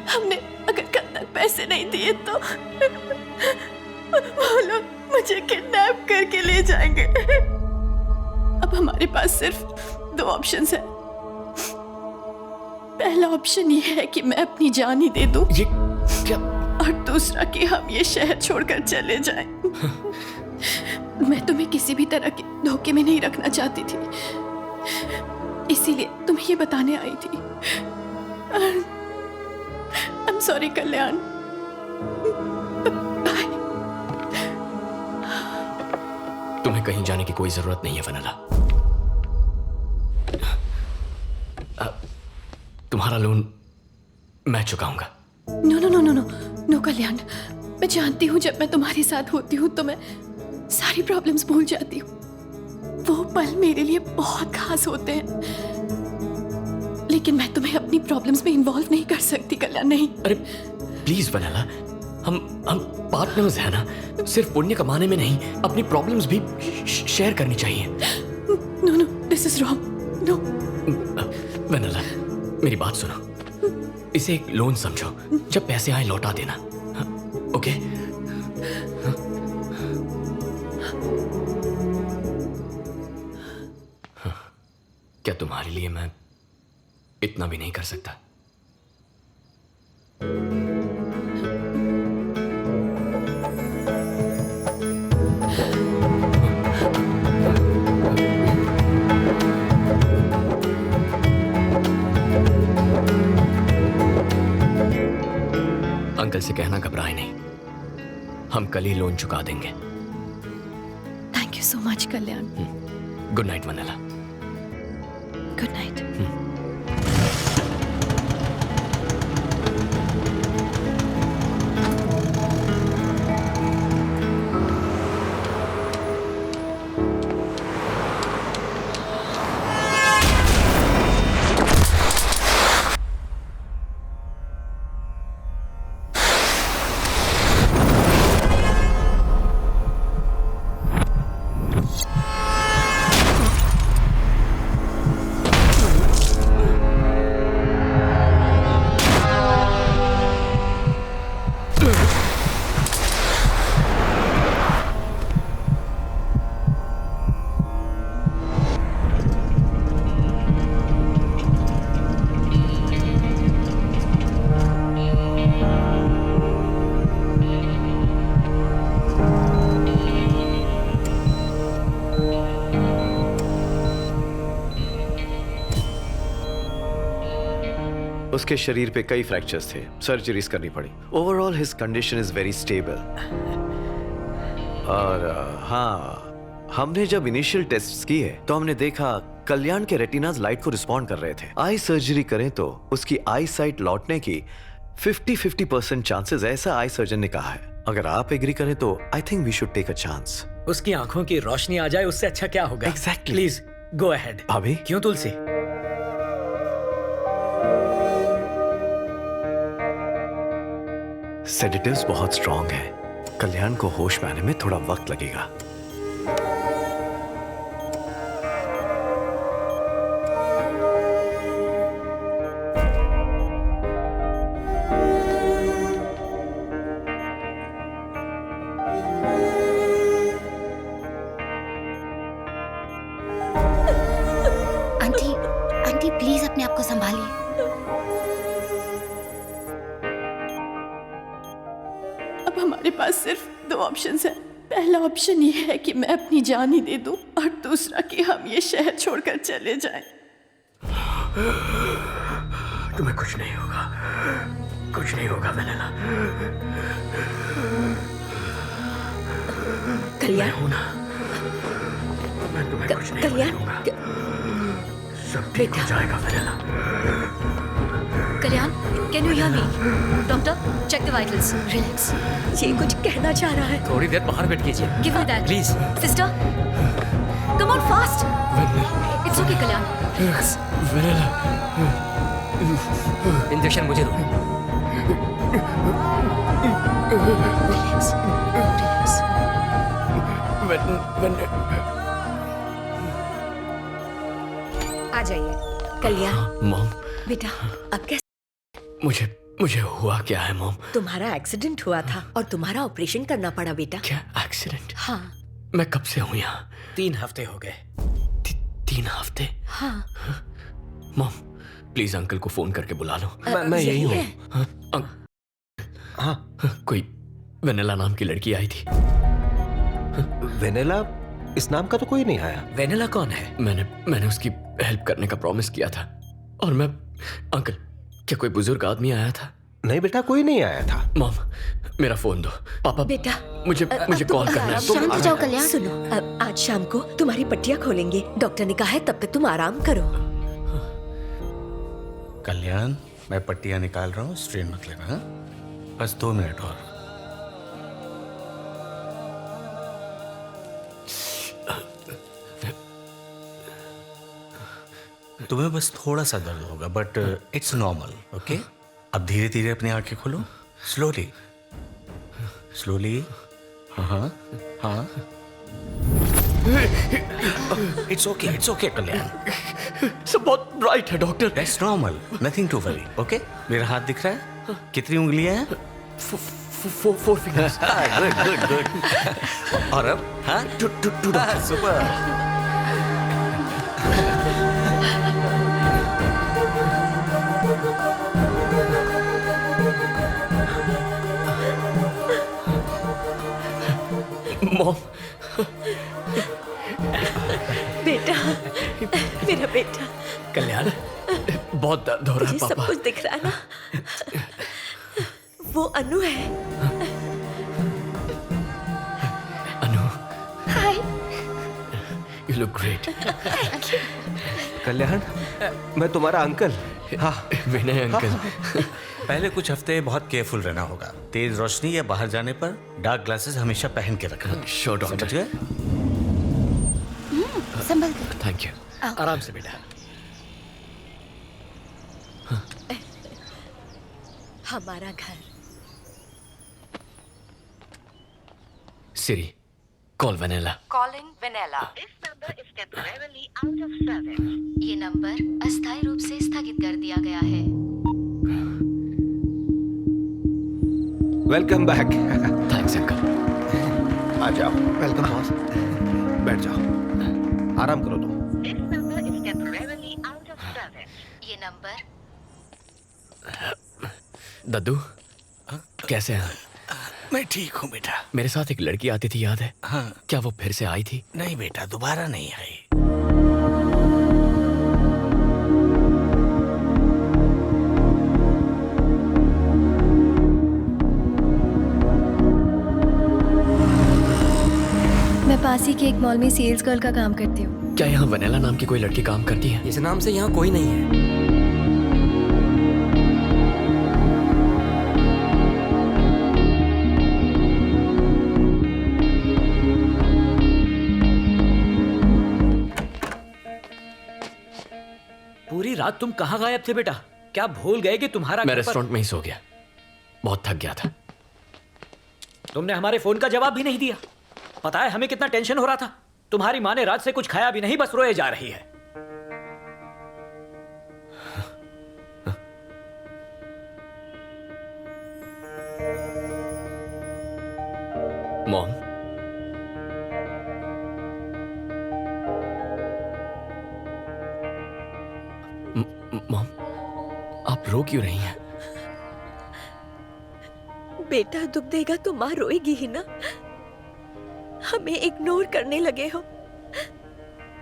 हमने अगर कल तक पैसे नहीं दिए तो वो लोग मुझे किडनैप करके ले जाएंगे। अब हमारे पास सिर्फ 2 ऑप्शंस हैं। पहला ऑप्शन ये है कि मैं अपनी जान ही दे दूं, ये क्या? और दूसरा कि हम ये शहर छोड़कर चले जाएं। मैं तुम्हें किसी भी तरह के धोखे में नहीं रखना चाहती थी, इसीलिए तुम्हें ये बताने आई थी। आई एम सॉरी कल्याण। तुम्हें कहीं जाने की कोई जरूरत नहीं है वेनिला। तुम्हारा लोन मैं चुकाऊंगा। No no no no no no Kalyan, मैं जानती हूँ जब मैं तुम्हारे साथ होती हूँ तो मैं सारी प्रॉब्लम्स भूल जाती हूँ। वो पल मेरे लिए बहुत खास होते हैं, लेकिन मैं तुम्हें अपनी प्रॉब्लम्स में इन्वॉल्व नहीं कर सकती कल्याण, नहीं। अरे प्लीज वेनिला, हम पार्टनर्स हैं ना। सिर्फ पुण्य कमाने में नहीं, अपनी प्रॉब्लम्स भी शेयर करनी चाहिए। No no, this is wrong. No Vennela, मेरी बात सुनो। इसे एक लोन समझो, जब पैसे आए लौटा देना। ओके? क्या तुम्हारे लिए मैं इतना भी नहीं कर सकता? अंकल से कहना घबराए नहीं, हम कल ही लोन चुका देंगे। Thank you so much Kalyan. Good night vanilla. Good night. उसके शरीर पे कई फ्रैक्चर्स थे, सर्जरीज करनी पड़ी। Overall his condition is very stable. और हाँ, हमने जब इनिशियल टेस्ट्स किए तो हमने देखा कल्याण के रेटिनाज लाइट को रिस्पॉन्ड कर रहे थे। आई सर्जरी करें तो उसकी आई साइट लौटने की 50-50% चांसेस, ऐसा आई सर्जन ने कहा है। अगर आप एग्री करें तो I think we should take a chance. उसकी आंखों की रोशनी आ जाए, उससे अच्छा क्या होगा? Exactly. Please go ahead. भाभी? क्यों तुलसी? सेडेटिव्स बहुत स्ट्रॉन्ग हैं। कल्याण को होश में आने में थोड़ा वक्त लगेगा। आंटी, आंटी प्लीज अपने आप को संभालिए। अब हमारे पास सिर्फ 2 ऑप्शंस हैं। पहला ऑप्शन ये है कि मैं अपनी जान ही दे दूं और दूसरा कि हम ये शहर छोड़कर चले जाएं। तुम्हें कुछ नहीं होगा, कुछ नहीं होगा वेनेला। कल्याण हूं ना, मैं तुम्हें कुछ नहीं होने दूंगा। सब ठीक हो जाएगा Vennela. Kalyan, can you hear me? Doctor, check the vitals. Relax. ये कुछ कहना चाह रहा है। थोड़ी देर बाहर वेट कीजिए। Give me that please. Sister, come on fast. It's okay Kalyan. Vennela, injection मुझे दो। Relax, relax. आ जाइए। कल्याण, मॉम, बेटा अब कैसे? मुझे हुआ क्या है मॉम? तुम्हारा एक्सीडेंट हुआ था और तुम्हारा ऑपरेशन करना पड़ा बेटा। क्या एक्सीडेंट? हाँ। मैं कब से हूँ यहाँ? 3 हफ्ते हो गए। 3 हफ्ते? हाँ। मॉम, प्लीज अंकल को फोन करके बुला लो। मैं यही हूँ। हाँ, कोई वेनेला नाम की लड़की आई थी। वेनेला? इस नाम का तो कोई नहीं आया। वेनेला कौन है? मैंने उसकी हेल्प करने का प्रॉमिस किया था। और मैं अंकल, क्या कोई बुजुर्ग आदमी आया था? नहीं बेटा, कोई नहीं आया था। मॉम, मेरा फोन दो। पापा, बेटा मुझे कॉल करना है। शांत हो जाओ कल्याण। सुनो, अब आज शाम को तुम्हारी पट्टियां खोलेंगे। डॉक्टर ने कहा है तब तक तुम आराम करो। कल्याण, मैं पट्टियां निकाल रहा हूँ, स्ट्रेन मत लेना। हाँ? बस 2 मिनट और। तुम्हें बस थोड़ा सा दर्द होगा, बट इट्स नॉर्मल। ओके, अब धीरे धीरे अपनी आंखें खोलो। Slowly slowly. हाँ हाँ, इट्स ओके कल्याण। सब बहुत ब्राइट है doctor. That's normal, nothing to worry. Okay, मेरा हाथ दिख रहा है? कितनी उंगलियां हैं? 4 फिंगर्स। गुड। और अब? हाँ, सुपर। मॉम, बेटा, मेरा बेटा। कल्याण, बहुत दर्द हो रहा है मुझे सब पापा। कुछ दिख रहा है ना? वो अनु है। Anu, hi. You look great. Kalyan, मैं तुम्हारा अंकल। हाँ, विनय अंकल। पहले कुछ हफ्ते बहुत केयरफुल रहना होगा। तेज रोशनी या बाहर जाने पर डार्क ग्लासेस हमेशा पहन के रखना। Sure doctor. समझ गए? संभल कर। Thank you. आराम से बेटा। हमारा घर। Siri, call Vennela. Calling Vanilla. ये नंबर अस्थायी रूप से स्थगित कर दिया गया है। Welcome back. Thanks uncle. आ जाओ। Welcome boss. बैठ जाओ, आराम करो तुम। ये नंबर। दद्दू, कैसे हैं? मैं ठीक हूँ बेटा। मेरे साथ एक लड़की आती थी, याद है? हाँ। क्या वो फिर से आई थी? नहीं बेटा, दोबारा नहीं आई। मैं पास ही के एक मॉल में सेल्स गर्ल का काम करती हूँ। क्या यहाँ वेनेला नाम की कोई लड़की काम करती है? इस नाम से यहाँ कोई नहीं है। पूरी रात तुम कहाँ गायब थे बेटा? क्या भूल गए कि तुम्हारा मैं घर पर- रेस्टोरेंट में ही सो गया, बहुत थक गया था। तुमने हमारे फोन का जवाब भी नहीं दिया। पता है हमें कितना टेंशन हो रहा था। तुम्हारी माँ ने रात से कुछ खाया भी नहीं, बस रोए जा रही है। मॉम, मॉम, आप रो क्यों रही हैं? बेटा दुख देगा तो माँ रोएगी ही ना। हमें इग्नोर करने लगे हो।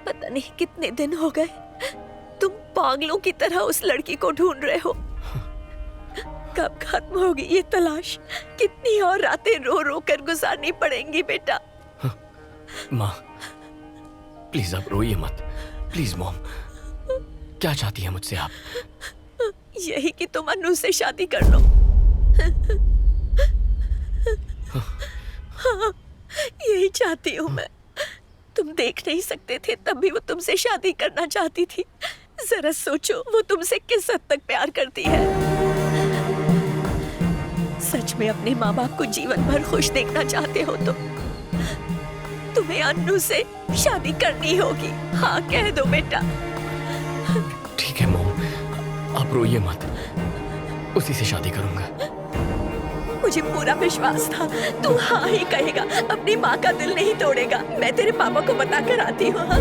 पता नहीं कितने दिन हो गए तुम पागलों की तरह उस लड़की को ढूंढ रहे हो। कब खत्म होगी ये तलाश? कितनी और रातें रो रो कर गुजारनी पड़ेंगी बेटा। माँ प्लीज आप रोइए मत। प्लीज मॉम, क्या चाहती है मुझसे आप? यही कि तुम अनु से शादी कर लो। हाँ, यही चाहती हूँ मैं। तुम देख नहीं सकते थे तब भी वो तुमसे शादी करना चाहती थी। जरा सोचो वो तुमसे किस हद तक प्यार करती है। सच में अपने माँ बाप को जीवन भर खुश देखना चाहते हो तो तुम्हें अनु से शादी करनी होगी। हाँ कह दो बेटा। ठीक है मॉम, आप रोइए मत, उसी से शादी करूंगा। मुझे पूरा विश्वास था तू हाँ ही कहेगा, अपनी माँ का दिल नहीं तोड़ेगा। मैं तेरे पापा को बता कर आती हूँ। हाँ?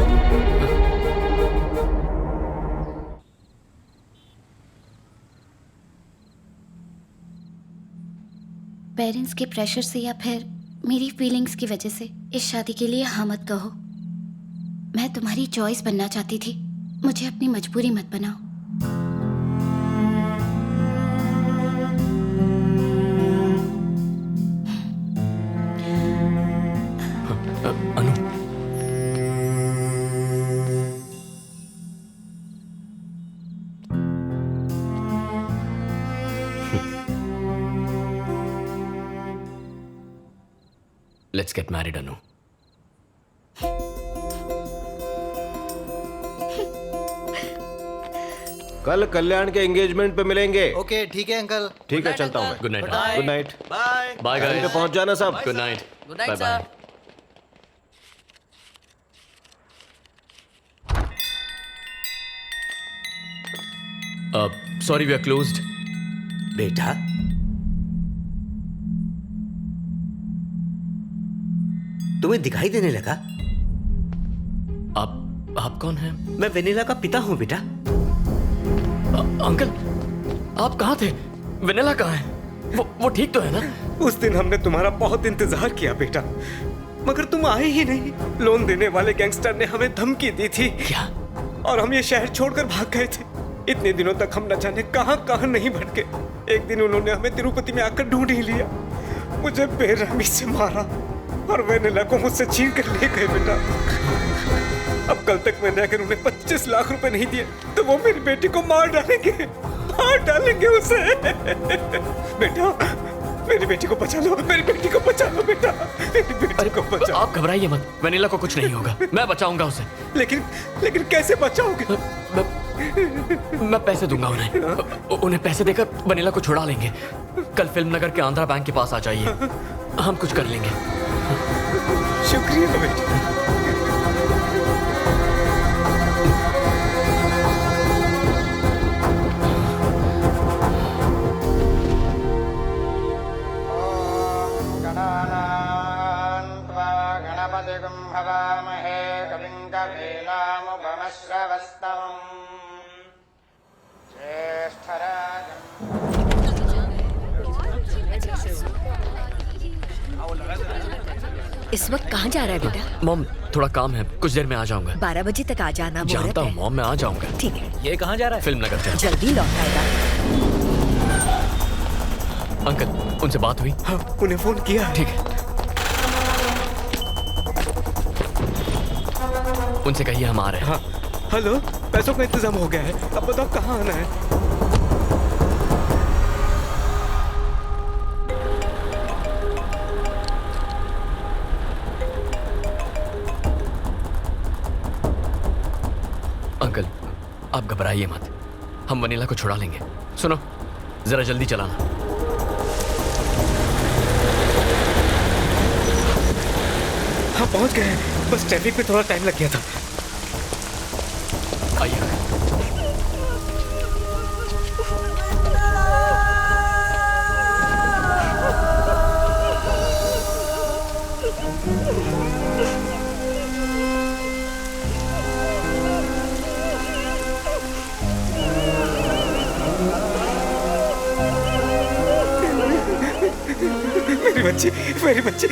पेरेंट्स के प्रेशर से या फिर मेरी फीलिंग्स की वजह से इस शादी के लिए हाँ मत कहो। मैं तुम्हारी चॉइस बनना चाहती थी, मुझे अपनी मजबूरी मत बनाओ। अनु, लेट्स गेट मैरिड अनु। कल कल्याण के एंगेजमेंट पे मिलेंगे। ओके ठीक है अंकल। ठीक है, चलता हूँ मैं। Good night. Good night. Bye bye time पे गाइस। पहुंच जाना सब। Good night. Good bye night bye. Sir. Sorry we are closed. बेटा, तुम्हें दिखाई देने लगा? आप कौन हैं? मैं वेनिला का पिता हूं बेटा। अंकल, आप कहाँ थे? वेनिला कहाँ है? वो ठीक तो है ना? उस दिन हमने तुम्हारा बहुत इंतजार किया बेटा, मगर तुम आए ही नहीं। लोन देने वाले गैंगस्टर ने हमें धमकी दी थी। क्या? और हम ये शहर छोड़कर भाग गए थे। इतने दिनों तक हम न जाने कहां कहां नहीं भटके। एक दिन उन्होंने हमें तिरुपति में आकर ढूंढ ही लिया। मुझे बेरहमी से मारा और वेनिला को मुझसे छीन कर ले गए बेटा। अब कल तक मैंने अगर उन्हें 25 लाख रुपए नहीं दिए तो वो मेरी बेटी को मार डालेंगे उसे। बेटा मेरी बेटी को बचा लो, मेरी बेटी को बचा लो बेटा, मेरी बेटी को बचाओ। आप घबराइए मत, वेनिला को कुछ नहीं होगा, मैं बचाऊंगा उसे। लेकिन कैसे बचाओगे? मैं पैसे दूंगा उन्हें पैसे देकर वेनिला को छुड़ा लेंगे। कल फिल्म नगर के आंध्रा बैंक के पास आ जाइए, हम कुछ कर लेंगे। शुक्रिया बेटा। इस वक्त कहाँ जा रहा है बेटा? मॉम थोड़ा काम है, कुछ देर में आ जाऊंगा। 12 बजे तक आ जाना। जानता हूँ मॉम, मैं आ जाऊंगा। ठीक है। ये कहाँ जा रहा है? फिल्म नगर जा। जल्दी लौट आएगा। अंकल उनसे बात हुई? हाँ, उन्हें फोन किया। ठीक है, उनसे कहिए हम आ रहे हैं। हाँ हेलो, पैसों का इंतजाम हो गया है, अब बताओ कहाँ आना है? अंकल आप घबराइए मत, हम वनीला को छुड़ा लेंगे। सुनो जरा जल्दी चलाना। हाँ पहुंच गए हैं, बस ट्रैफिक में थोड़ा टाइम लग गया था। आइए। मेरी बच्ची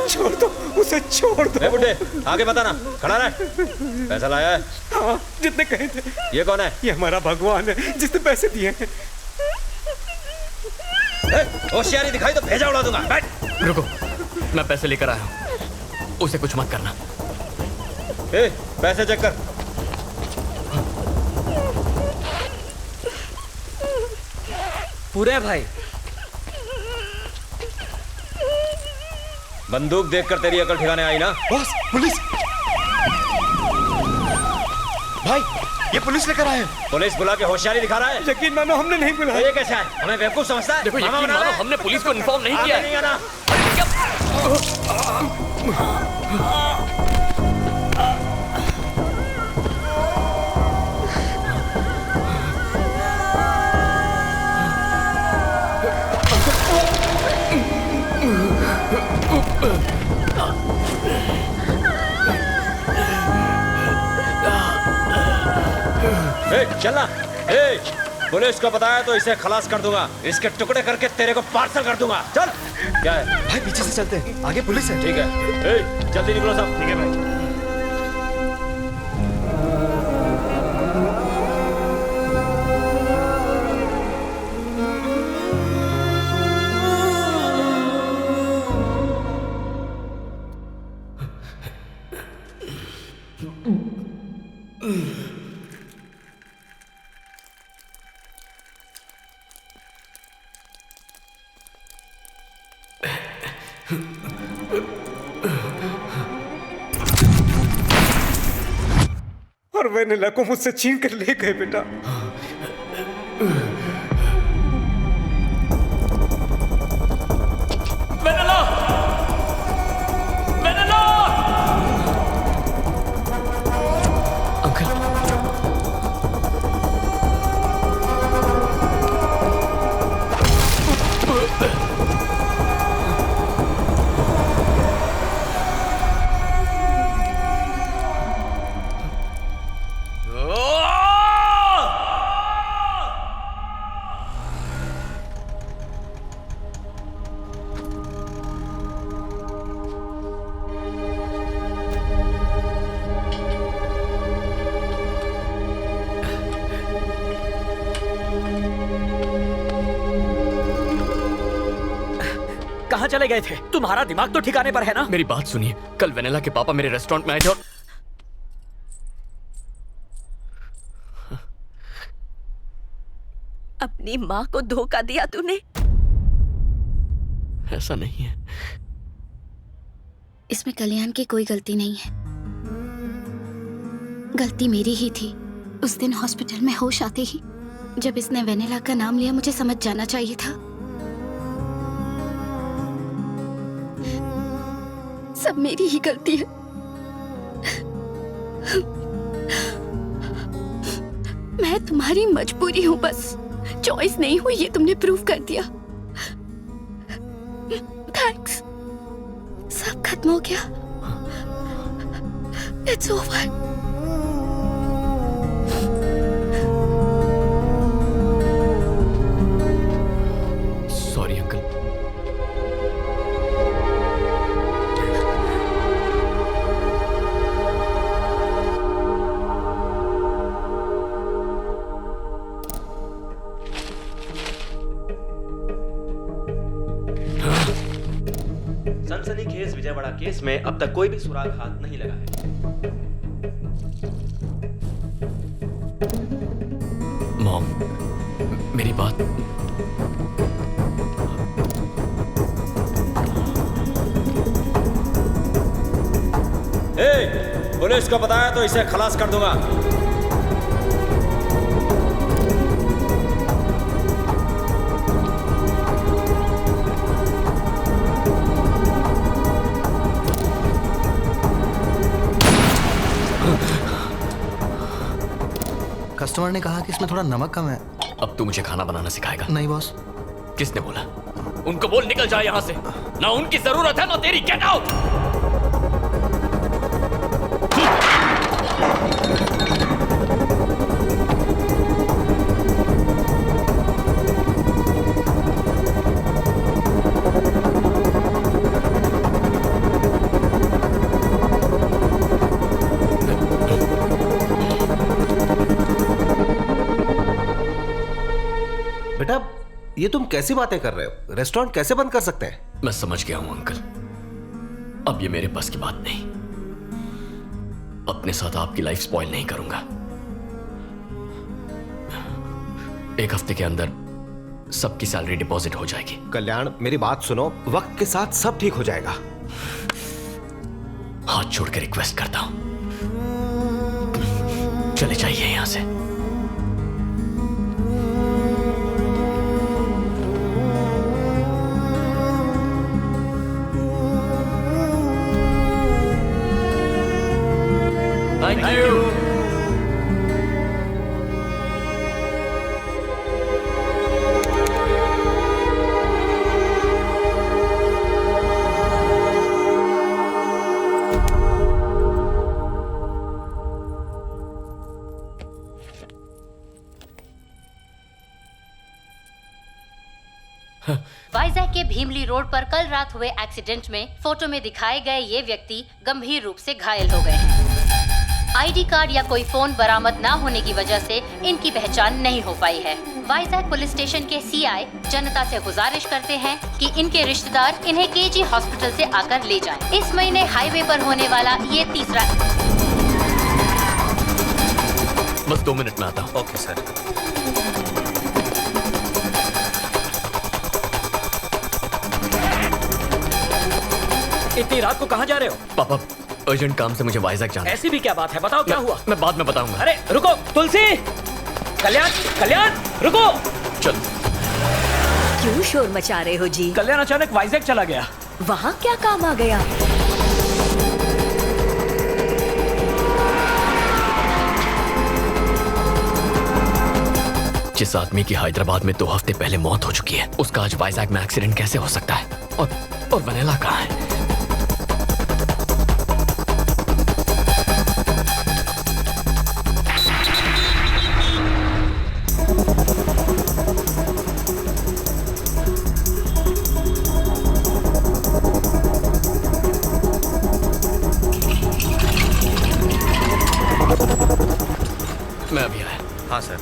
छोड़ दो उसे, छोड़ दो। बुड्ढे आगे बताना, खड़ा रह। पैसा लाया है? हाँ जितने कहे थे। ये कौन है? ये हमारा भगवान है जिसने पैसे दिए हैं। होशियारी दिखाई तो भेजा उड़ा दूंगा। बैठ। रुको, मैं पैसे लेकर आया हूँ, उसे कुछ मत करना। पैसे चेक कर। पूरे भाई। बंदूक देखकर तेरी अकल ठिकाने आई ना? Boss police! भाई ये पुलिस लेकर आए हैं। पुलिस बुला के होशियारी दिखा रहा है? यकीन मानो हमने नहीं बुलाया। ये कैसा है? हमें बेवकूफ समझता है? देखो यकीन मानो हमने पुलिस को इन्फॉर्म नहीं किया। नहीं आना। चलना। पुलिस को बताया तो इसे खलास कर दूंगा, इसके टुकड़े करके तेरे को पार्सल कर दूंगा। चल। क्या है भाई? पीछे से चलते हैं, आगे पुलिस है। ठीक है, जल्दी निकलो सब। ठीक है भाई। और वेनिला को मुझसे छीन कर ले गए बेटा। वेनिला! वेनिला! अंकल। कहाँ चले गए थे? तुम्हारा दिमाग तो ठिकाने पर है ना? मेरी बात सुनिए, कल वेनिला के पापा मेरे रेस्टोरेंट में आए थे और अपनी माँ को धोखा दिया तूने। ऐसा नहीं है। इसमें कल्याण की कोई गलती नहीं है, गलती मेरी ही थी। उस दिन हॉस्पिटल में होश आते ही जब इसने वेनिला का नाम लिया, मुझे समझ जाना चाहिए था। सब मेरी ही गलती है। मैं तुम्हारी मजबूरी हूं, बस चॉइस नहीं हुई, ये तुमने प्रूव कर दिया। थैंक्स। सब खत्म हो गया। It's over. Sorry uncle. सनसनीखेज विजयवाड़ा केस में अब तक कोई भी सुराग हाथ नहीं लगा है। मॉम, मेरी बात। पुलिस को बताया तो इसे खलास कर दूंगा। कस्टमर ने कहा कि इसमें थोड़ा नमक कम है। अब तू मुझे खाना बनाना सिखाएगा? नहीं बॉस। किसने बोला? उनको बोल निकल जाए यहाँ से। ना उनकी जरूरत है ना तेरी। Get out. बेटा ये तुम कैसी बातें कर रहे हो? रेस्टोरेंट कैसे बंद कर सकते हैं? मैं समझ गया हूं अंकल, अब ये मेरे बस की बात नहीं। अपने साथ आपकी लाइफ स्पॉइल नहीं करूंगा। एक हफ्ते के अंदर सबकी सैलरी डिपॉजिट हो जाएगी। कल्याण मेरी बात सुनो, वक्त के साथ सब ठीक हो जाएगा। हाथ छोड़ के रिक्वेस्ट करता हूं, चले जाइए यहां से। Thank you. वाइजैक के भीमली रोड पर कल रात हुए एक्सीडेंट में फोटो में दिखाए गए ये व्यक्ति गंभीर रूप से घायल हो गए हैं। आईडी कार्ड या कोई फोन बरामद न होने की वजह से इनकी पहचान नहीं हो पाई है। वाइजैक पुलिस स्टेशन के सीआई जनता से गुजारिश करते हैं कि इनके रिश्तेदार इन्हें केजी हॉस्पिटल से आकर ले जाएं। इस महीने हाईवे पर होने वाला ये तीसरा। बस 2 मिनट में आता हूँ। Okay sir. इतनी रात को कहाँ जा रहे हो? पापा अर्जेंट काम से मुझे वाइजैक जाना है। ऐसी भी क्या बात है, बताओ क्या हुआ? मैं बाद में बताऊंगा। अरे रुको तुलसी, कल्याण कल्याण रुको। चल। क्यों शोर मचा रहे हो जी? कल्याण अचानक वाइजैक चला गया। वहाँ क्या काम आ गया? जिस आदमी की हैदराबाद में 2 हफ्ते पहले मौत हो चुकी है, उसका आज वाइजैक में एक्सीडेंट कैसे हो सकता है? और वनीला कहाँ है? मैं अभी आया। हाँ सर।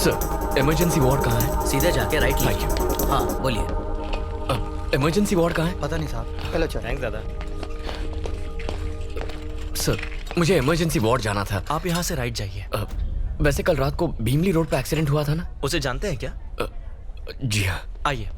सर इमरजेंसी वार्ड कहाँ है? सीधे जाके राइट लीजिए। हाँ बोलिए। इमरजेंसी वार्ड कहाँ है? पता नहीं साहब। चलो चलो। थैंक्स दादा। सर मुझे इमरजेंसी वार्ड जाना था। आप यहाँ से राइट जाइए। वैसे कल रात को भीमली रोड पे एक्सीडेंट हुआ था ना? उसे जानते हैं क्या? जी हाँ। आइए।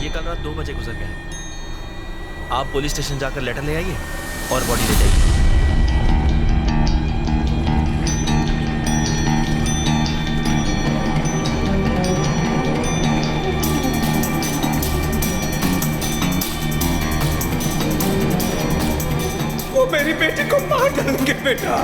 ये कल रात 2 बजे गुजर गया है। आप पुलिस स्टेशन जाकर लेटर ले आइए और बॉडी ले जाइए। वो मेरी बेटी को मार डालेंगे बेटा।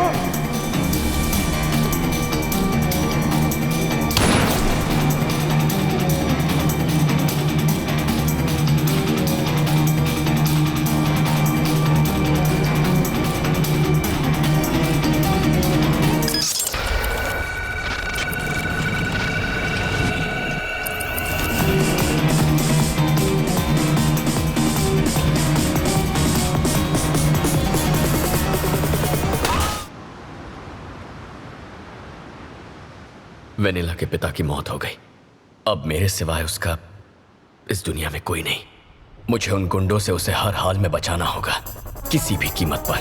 वेनिला के पिता की मौत हो गई। अब मेरे सिवाय उसका इस दुनिया में कोई नहीं। मुझे उन गुंडों से उसे हर हाल में बचाना होगा, किसी भी कीमत पर।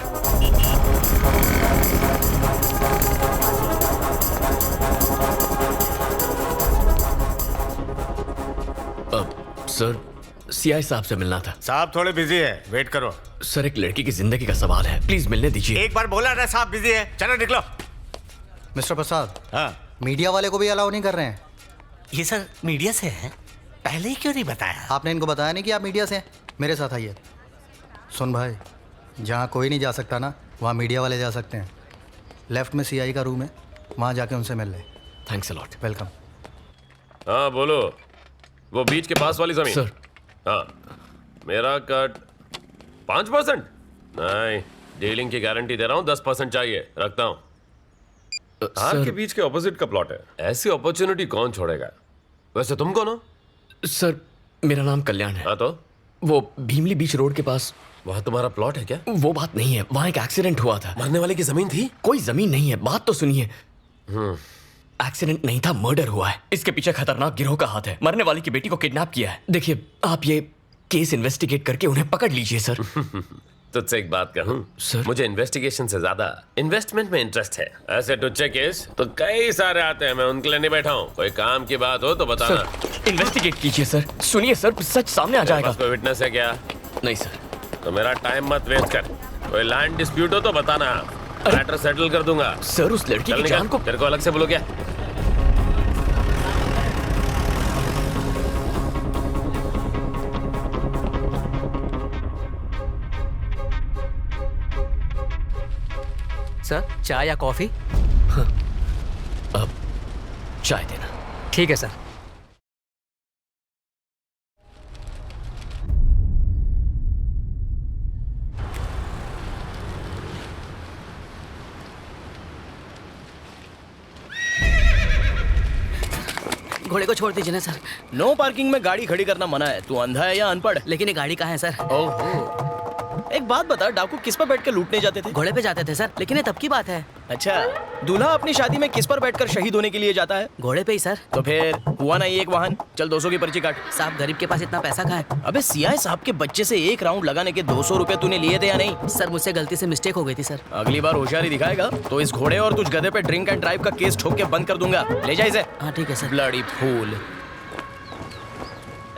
अब सर सीआई साहब से मिलना था। साहब थोड़े बिजी है, वेट करो। सर एक लड़की की जिंदगी का सवाल है, प्लीज मिलने दीजिए। एक बार बोला ना साहब बिजी है, चलो निकलो। मिस्टर प्रसाद, हाँ मीडिया वाले को भी अलाउ नहीं कर रहे हैं। ये सर मीडिया से है, पहले ही क्यों नहीं बताया? आपने इनको बताया नहीं कि आप मीडिया से हैं? मेरे साथ आइए। सुन भाई, जहाँ कोई नहीं जा सकता ना, वहाँ मीडिया वाले जा सकते हैं। लेफ्ट में सीआई का रूम है, वहाँ जाके उनसे मिल ले। Thanks a lot. वेलकम। हाँ बोलो, वो बीच के पास वाली जमीन। सर हाँ, मेरा कट 5%? नहीं, डीलिंग की गारंटी दे रहा हूँ, 10% चाहिए, रखता हूँ। हार के बीच के ऑपोजिट का प्लॉट है, ऐसी अपॉर्चुनिटी कौन छोड़ेगा? वैसे तुम कौन हो? सर मेरा नाम कल्याण है। हाँ तो वो भीमली बीच रोड के पास। वहाँ तुम्हारा प्लॉट है क्या? वो बात नहीं है, वहाँ एक एक्सीडेंट हुआ था। मरने वाले की जमीन थी? कोई जमीन नहीं है, बात तो सुनिए। एक्सीडेंट नहीं था, मर्डर हुआ है। इसके पीछे खतरनाक गिरोह का हाथ है। मरने वाली की बेटी को किडनैप किया है। देखिए आप ये केस इन्वेस्टिगेट करके उन्हें पकड़ लीजिए सर। तुझसे एक बात कहूँ सर, मुझे इन्वेस्टिगेशन से ज्यादा इन्वेस्टमेंट में इंटरेस्ट है। ऐसे टुच्चे केस तो कई सारे आते हैं, मैं उनके लिए नहीं बैठा हूँ। कोई काम की बात हो तो बताना। सर इन्वेस्टिगेट कीजिए सर। सुनिए सर, सच सामने आ जाएगा। कोई विटनेस है क्या? नहीं सर। तो मेरा टाइम मत वेस्ट कर। कोई लैंड डिस्प्यूट हो तो बताना, मैटर सेटल कर दूंगा। सर उस लड़की की जान को तेरे को अलग से बोलो क्या? सर चाय या कॉफी? हाँ, अब चाय देना। ठीक है सर। घोड़े को छोड़ दीजिए ना सर। नो पार्किंग में गाड़ी खड़ी करना मना है। तू अंधा है या अनपढ़? लेकिन ये गाड़ी कहाँ है सर? ओहो, एक बात बता, डाकू किस पर बैठकर लूटने जाते थे? घोड़े पे जाते थे सर, लेकिन ये तब की बात है। अच्छा, दूल्हा अपनी शादी में किस पर बैठकर शहीद होने के लिए जाता है? घोड़े पे ही सर। तो फिर हुआ ना ये एक वाहन। चल 200 की पर्ची काट। साहब गरीब के पास इतना पैसा कहाँ है? अबे सीआई साहब के बच्चे से एक राउंड लगाने के 200 रुपए तूने लिए थे या नहीं? सर मुझसे गलती से मिस्टेक हो गई थी सर। अगली बार होशियारी दिखाएगा तो इस घोड़े और तुझ गधे पे ड्रिंक एंड ड्राइव का केस ठोक के बंद कर दूंगा। ले जा इसे। हाँ ठीक है सर। Bloody fool.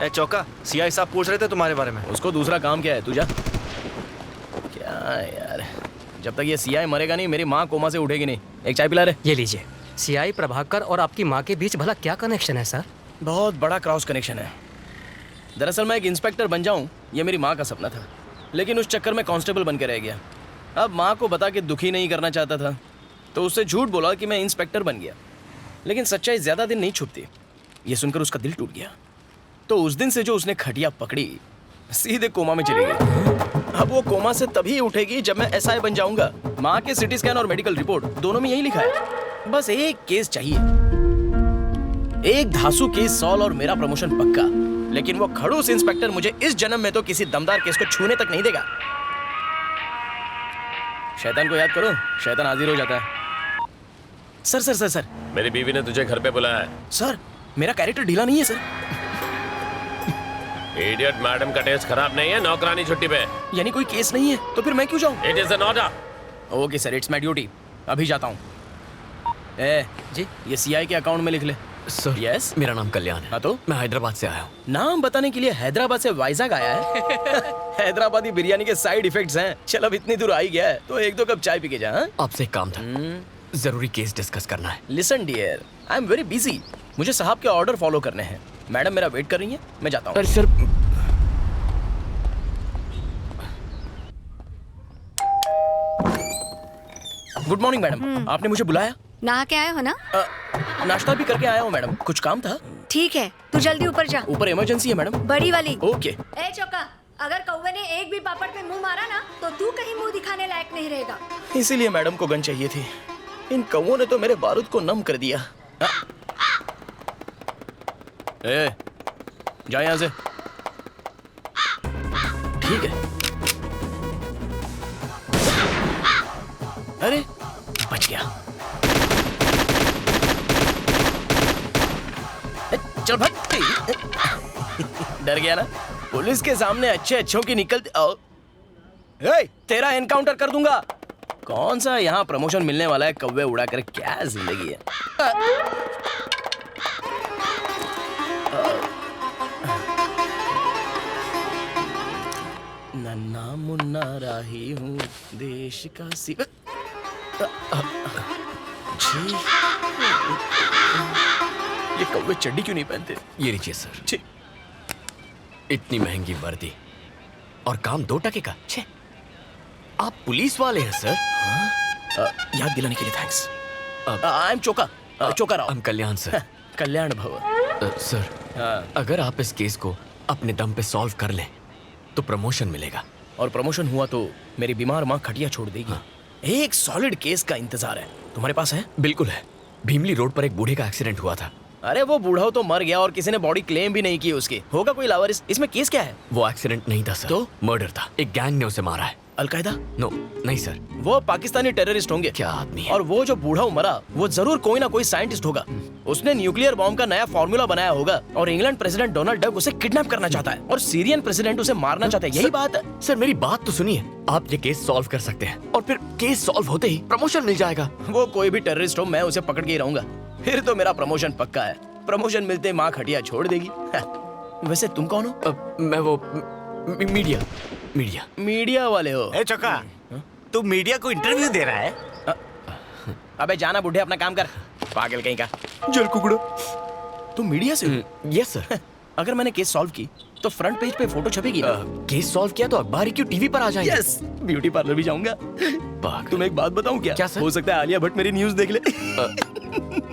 ए चौका, सीआई साहब पूछ रहे थे तुम्हारे बारे में। उसको दूसरा काम क्या है? तू जा। क्या यार, जब तक ये सीआई मरेगा नहीं मेरी माँ कोमा से उठेगी नहीं। एक चाय पिला रहे। ये लीजिए। सीआई प्रभाकर और आपकी माँ के बीच भला क्या कनेक्शन है सर? बहुत बड़ा क्रॉस कनेक्शन है। दरअसल मैं एक इंस्पेक्टर बन जाऊं ये मेरी माँ का सपना था, लेकिन उस चक्कर में कांस्टेबल बन के रह गया। अब माँ को बता के दुखी नहीं करना चाहता था तो उससे झूठ बोला कि मैं इंस्पेक्टर बन गया, लेकिन सच्चाई ज्यादा दिन नहीं छुपती। ये सुनकर उसका दिल टूट गया। तो उस दिन से जो उसने खटिया पकड़ी, सीधे कोमा में चली गई। अब वो कोमा से तभी उठेगी जब मैं एसआई बन जाऊंगा। माँ के सिटी स्कैन और मेडिकल रिपोर्ट दोनों में यही लिखा है। बस एक केस चाहिए, एक धांसू केस सॉल्व और मेरा प्रमोशन पक्का। लेकिन वो खड़ूस इंस्पेक्टर मुझे इस जन्म में तो किसी दमदार केस को छूने तक नहीं देगा। शैतान को याद करो, शैतान हाजिर हो जाता है। सर सर सर सर, मेरी बीवी ने तुझे घर पे बुलाया है। सर मेरा कैरेक्टर ढीला नहीं है सर। इडियट, मैडम का टेस्ट खराब नहीं है, नौकरानी छुट्टी पे। यानी कोई केस नहीं है तो फिर मैं क्यों जाऊं? It is an order. Okay sir, it's my duty. अभी जाता हूँ। ए जी, ये सीआई के अकाउंट में लिख ले। सर यस, मेरा नाम कल्याण है। हाँ तो मैं हैदराबाद से आया हूँ। नाम बताने के लिए हैदराबाद से वाइजाग आया है। हैदराबादी बिरयानी के साइड इफेक्ट्स हैं। चल अब इतनी दूर आ ही गया है तो एक दो कप चाय पी के जा। आपसे एक काम था, जरूरी केस डिस्कस करना है। Listen dear, I am very busy. मुझे साहब के ऑर्डर फॉलो करने हैं। मैडम मेरा वेट कर रही है, मैं जाता हूँ। अरे सर, गुड मॉर्निंग मैडम। आपने मुझे बुलाया? नहा के आए हो ना? नाश्ता भी करके आया हूँ मैडम। कुछ काम था? ठीक है, तू जल्दी ऊपर जा। ऊपर इमरजेंसी है मैडम। बड़ी वाली। ओके। ए चौका, अगर कौवे ने एक भी पापड़ पे मुंह मारा ना तो तू कहीं मुंह दिखाने लायक नहीं रहेगा। इसीलिए मैडम को गन चाहिए थी। इन कौवों ने तो मेरे बारूद को नम कर दिया। ए, जा यहाँ से। ठीक है। अरे बच गया। चल भाग। डर गया ना? पुलिस के सामने अच्छे अच्छों की निकलती। तेरा एनकाउंटर कर दूंगा। कौन सा यहाँ प्रमोशन मिलने वाला है? कौवे उड़ाकर क्या जिंदगी है। बना रही हूँ देश का जी ये कौवे चड्डी क्यों नहीं पहनते? ये लीजिए सर। छी, इतनी महंगी वर्दी और काम 2 टके का। छे, आप पुलिस वाले हैं सर? याद दिलाने के लिए thanks. I am Choka Rao. हम कल्याण सर। कल्याण भव। सर, अगर आप इस केस को अपने दम पे सॉल्व कर लें तो प्रमोशन मिलेगा। और प्रमोशन हुआ तो मेरी बीमार माँ खटिया छोड़ देगी। एक सॉलिड केस का इंतजार है, तुम्हारे पास है? बिल्कुल है। भीमली रोड पर एक बूढ़े का एक्सीडेंट हुआ था। अरे वो बूढ़ा तो मर गया और किसी ने बॉडी क्लेम भी नहीं की उसकी। होगा कोई लावारिस। इसमें केस क्या है? वो एक्सीडेंट नहीं था सर, तो मर्डर था। एक गैंग ने उसे मारा है। अलकायदा? नो, नहीं सर। वो पाकिस्तानी टेररिस्ट होंगे। क्या आदमी है? और वो जो बूढ़ा मरा वो जरूर कोई ना कोई साइंटिस्ट होगा। उसने न्यूक्लियर बॉम्ब का नया फॉर्मूला बनाया होगा और इंग्लैंड प्रेसिडेंट डोनाल्ड डक उसे किडनैप करना चाहता है और सीरियन प्रेसिडेंट उसे मारना चाहता है। यही बात है। सर, मेरी बात तो सुनिए। आप ये केस सॉल्व कर सकते हैं और फिर केस सॉल्व होते ही प्रमोशन मिल जाएगा। वो कोई भी टेररिस्ट हो, मैं उसे पकड़ के ही रहूंगा। फिर तो मेरा प्रमोशन पक्का है। प्रमोशन मिलते माँ खटिया छोड़ देगी। वैसे तुम कौन हो? मैं वो मीडिया वाले हो? ए चोका, तू मीडिया को इंटरव्यू दे रहा है? अबे जाना बुढ़े, अपना काम कर। पागल कहीं का जल कुकड़ो। तुम मीडिया से हो? Yes sir. अगर मैंने केस सॉल्व की तो फ्रंट पेज पे फोटो छपेगी ना? केस सॉल्व किया तो अखबार ही क्यों, टीवी पर आ जाएंगे। यस, ब्यूटी पार्लर भी जाऊंगा। तुम एक बात बताऊं क्या? क्या सर? हो सकता है आलिया भट्ट मेरी न्यूज देख ले।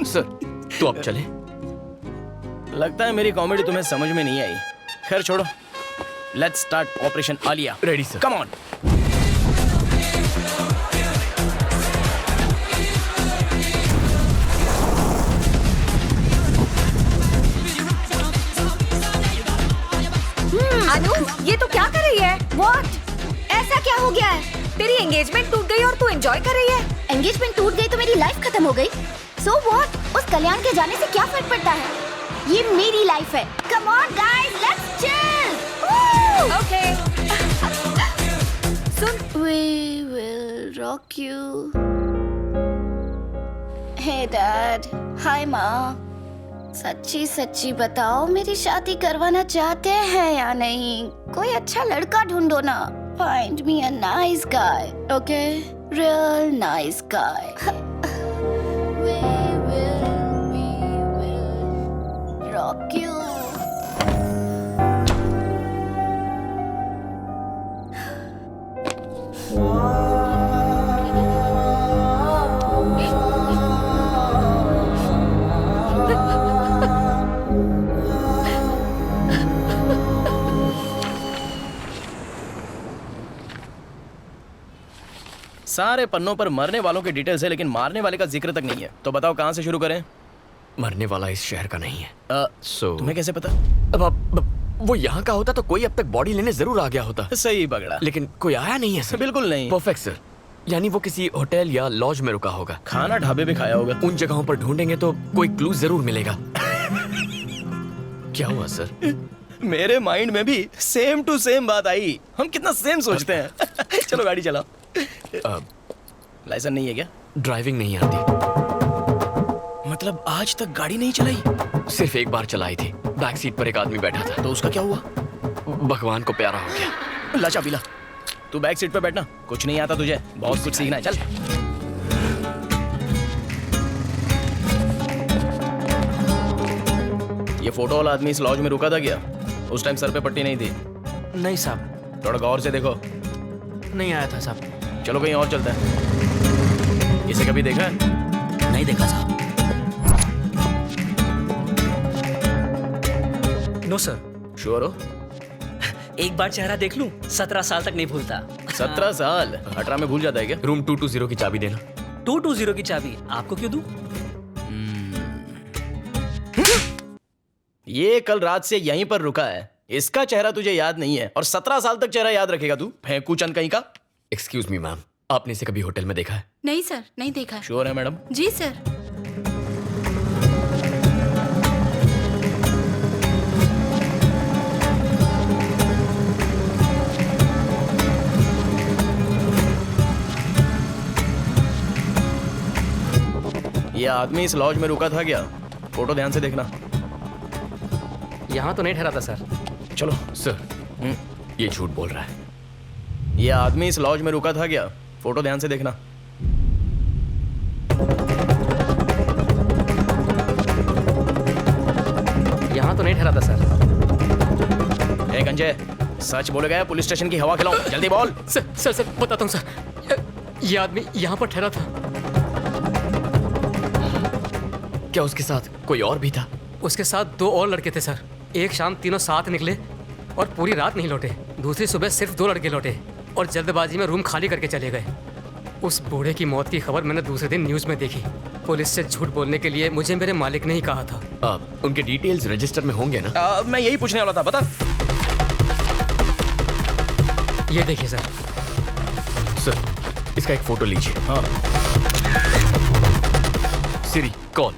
सर, तो अब चले? लगता है मेरी कॉमेडी तुम्हें समझ में नहीं आई। खैर छोड़ो, let's start operation Alia. Ready sir. Come on. Anu, ये तो क्या कर रही है? What? ऐसा क्या हो गया है? तेरी एंगेजमेंट टूट गई और तू एंजॉय कर रही है? एंगेजमेंट टूट गई तो मेरी लाइफ खत्म हो गई। So what? उस कल्याण के जाने से क्या फर्क पड़ता है? ये मेरी लाइफ है। Come on guys, let's chill. Okay. Soon, we will rock you. Hey Dad, hi माँ। सच्ची सच्ची बताओ, मेरी शादी करवाना चाहते हैं या नहीं? कोई अच्छा लड़का ढूंढो ना। Find me a nice guy, okay? Real nice guy. We will rock you. सारे पन्नों पर मरने वालों की डिटेल्स है लेकिन मारने वाले का जिक्र तक नहीं है। तो बताओ कहाँ से शुरू करें? मरने वाला इस शहर का नहीं है। तुम्हें कैसे पता? अब वो यहाँ का होता तो कोई अब तक बॉडी लेने जरूर आ गया होता। सही पकड़ा। लेकिन कोई आया नहीं है सर। बिल्कुल नहीं। Perfect sir. यानी वो किसी होटल या लॉज में रुका होगा। खाना ढाबे पे खाया होगा। उन जगहों पर ढूंढेंगे तो कोई क्लू जरूर मिलेगा। क्या हुआ सर? मेरे माइंड में भी सेम टू सेम बात आई। हम कितना सेम सोचते हैं। चलो गाड़ी चलाओ। लाइसेंस नहीं है क्या? ड्राइविंग नहीं आती। मतलब आज तक गाड़ी नहीं चलाई? सिर्फ एक बार चलाई थी। बैक सीट पर एक आदमी बैठा था। तो उसका क्या हुआ? भगवान को प्यारा हो गया। ला चाबी ला। तू बैक सीट पे बैठना। कुछ नहीं आता तुझे, बहुत कुछ सीखना है। चल। ये फोटो वाला आदमी इस लॉज में रुका था क्या? उस टाइम सर पे पट्टी नहीं थी? नहीं साहब। थोड़ा गौर से देखो। नहीं आया था साहब। चलो कहीं और चलते हैं। इसे कभी देखा है? नहीं देखा साहब। No sir. श्योर हो? एक बार चेहरा देख लूं, 17 साल तक नहीं भूलता। 17 साल? 18 में भूल जाता है क्या? रूम 220 की चाबी देना। 220 की चाबी आपको क्यों दूं? ये कल रात से यहीं पर रुका है। इसका चेहरा तुझे याद नहीं है और 17 साल तक चेहरा याद रखेगा तू? फेंकू चंद कहीं का। एक्सक्यूज मी मैम, आपने इसे कभी होटल में देखा है? नहीं सर, नहीं देखा है। श्योर है मैडम? जी सर। ये आदमी इस लॉज में रुका था क्या? फोटो ध्यान से देखना। यहाँ तो नहीं ठहरा था सर। चलो। सर, ये झूठ बोल रहा है। ये आदमी इस लॉज में रुका था क्या? फोटो ध्यान से देखना। यहाँ तो नहीं ठहरा था सर। ए गंजे, सच बोलेगा या पुलिस स्टेशन की हवा खिलाऊं? जल्दी बोल। सर बताता हूँ सर, ये आदमी यहाँ पर ठहरा था। क्या उसके साथ कोई और भी था? उसके साथ 2 और लड़के थे सर। एक शाम तीनों साथ निकले और पूरी रात नहीं लौटे। दूसरी सुबह सिर्फ 2 लड़के लौटे और जल्दबाजी में रूम खाली करके चले गए। उस बूढ़े की मौत की खबर मैंने दूसरे दिन न्यूज़ में देखी। पुलिस से झूठ बोलने के लिए मुझे मेरे मालिक ने ही कहा था। उनके डिटेल्स रजिस्टर में होंगे ना? मैं यही पूछने वाला था, बता। ये देखिए सर। इसका एक फोटो लीजिए। हाँ। Siri call.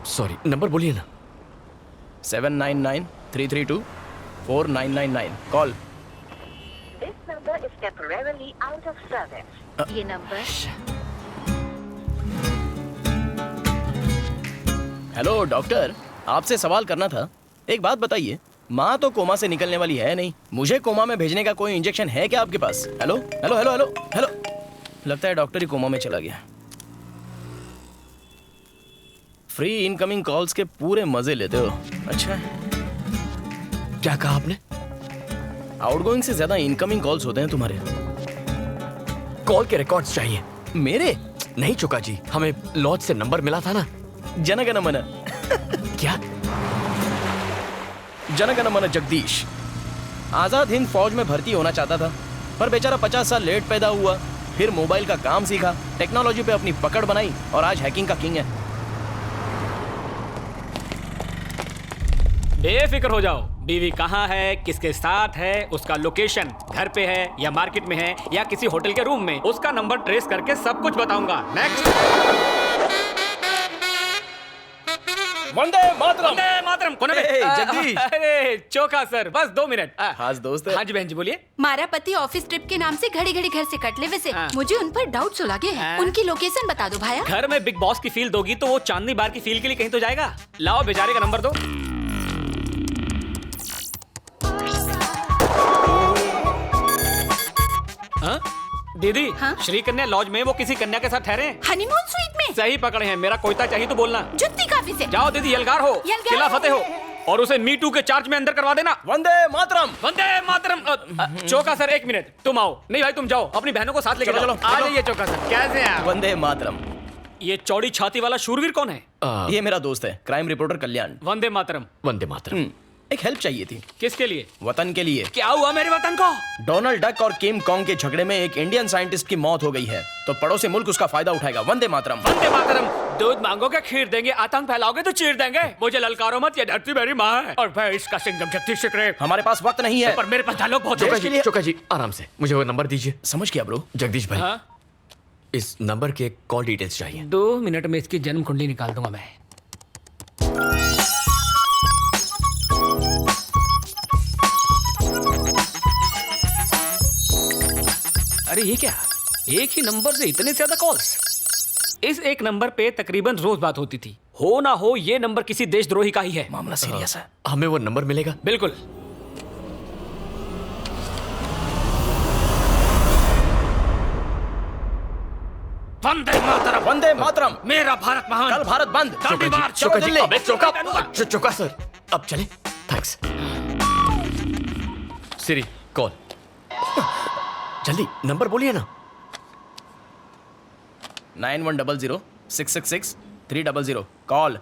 सॉरी, नंबर बोलिए ना। 799-332-4999 call. This number is temporarily out of service. ये नंबर। हेलो डॉक्टर, आपसे सवाल करना था। एक बात बताइए, माँ तो कोमा से निकलने वाली है नहीं, मुझे कोमा में भेजने का कोई इंजेक्शन है क्या आपके पास? Hello hello hello hello hello. लगता है डॉक्टर ही कोमा में चला गया। फ्री इनकमिंग कॉल्स के पूरे मजे लेते हो। अच्छा, क्या कहा आपने? आउटगोइंग से ज्यादा इनकमिंग कॉल्स होते हैं तुम्हारे। कॉल के रिकॉर्ड्स चाहिए मेरे? नहीं चुका जी, हमें लॉज से नंबर मिला था ना। जनगण मन। क्या? जनगण मन जगदीश आजाद हिंद फौज में भर्ती होना चाहता था, पर बेचारा 50 साल लेट पैदा हुआ। फिर मोबाइल का काम सीखा, टेक्नोलॉजी पे अपनी पकड़ बनाई और आज हैकिंग का किंग है। बेफिक्र हो जाओ। बीवी कहाँ है, किसके साथ है, उसका लोकेशन घर पे है या मार्केट में है या किसी होटल के रूम में, उसका नंबर ट्रेस करके सब कुछ बताऊंगा। नेक्स्ट। वंदे मातरम। वंदे मातरम। कौन है? जगदीश। अरे चोखा सर, बस 2 मिनट। खास दोस्त है। हाँ जी बहन जी बोलिए। मारा पति ऑफिस ट्रिप के नाम से घड़ी घड़ी घर से कट ले। वैसे मुझे उन पर डाउट सो लगे हैं। उनकी लोकेशन बता दो भाया। घर में बिग बॉस की फील दोगी तो वो चांदनी बार की फील के लिए कहीं तो जाएगा। लाओ बेचारे का नंबर दो। हाँ? दीदी, श्री कन्या लॉज में वो किसी कन्या के साथ ठहरे। हनीमून स्वीट में। सही पकड़े हैं। मेरा कोयता चाहिए तो बोलना। जुत्ती काफी से। जाओ दीदी, यलगार हो, किला फतेह हो और उसे मी टू के चार्ज में अंदर करवा देना। वंदे मातरम। वंदे मातरम। चोका सर 1 मिनट, तुम आओ। नहीं भाई तुम जाओ, अपनी बहनों को साथ लेकर चलो, जाओ। चलो, आ चलो। जाइए चोका सर। कैसे हैं आप? वंदे मातरम। ये चौड़ी छाती वाला शूरवीर कौन है? ये मेरा दोस्त है, क्राइम रिपोर्टर कल्याण। वंदे मातरम। वंदे मातरम। एक हेल्प चाहिए थी। किसके लिए? वतन के लिए। क्या हुआ मेरे वतन को? डोनाल्ड डक और किम कॉन्ग के झगड़े में एक इंडियन साइंटिस्ट की मौत हो गई है, तो पड़ोसी मुल्क उसका फायदा उठाएगा। वंदे मातरम। वंदे मातरम। दूध मांगोगे खीर देंगे, आतंक फैलाओगे तो चीर देंगे। मुझे ललकारो मत, ये धरती मेरी माँ है और मैं इसका सिंघम जगदीश रे। हमारे पास वक्त नहीं है, पर मेरे पास डायलॉग बहुत है। चोका जी आराम से, मुझे वो नंबर दीजिए। समझ गया ब्रो। जगदीश भाई, इस नंबर के कॉल डिटेल्स चाहिए। 2 मिनट में इसकी जन्म कुंडली निकाल दूंगा मैं। अरे ये क्या, एक ही नंबर से इतने ज्यादा कॉल्स? इस एक नंबर पे तकरीबन रोज बात होती थी। हो ना हो ये नंबर किसी देशद्रोही का ही है। मामला सीरियस है। हमें वो नंबर मिलेगा? बिल्कुल। वंदे मातरम। वंदे मातरम। मेरा भारत महान। कल भारत बंद। दांडी मार्च। चोका जी, दिल्ली। अबे चोका सर, अब चले। थैंक्स। Siri call. जल्दी नंबर बोलिए ना। 9100-666-300 call.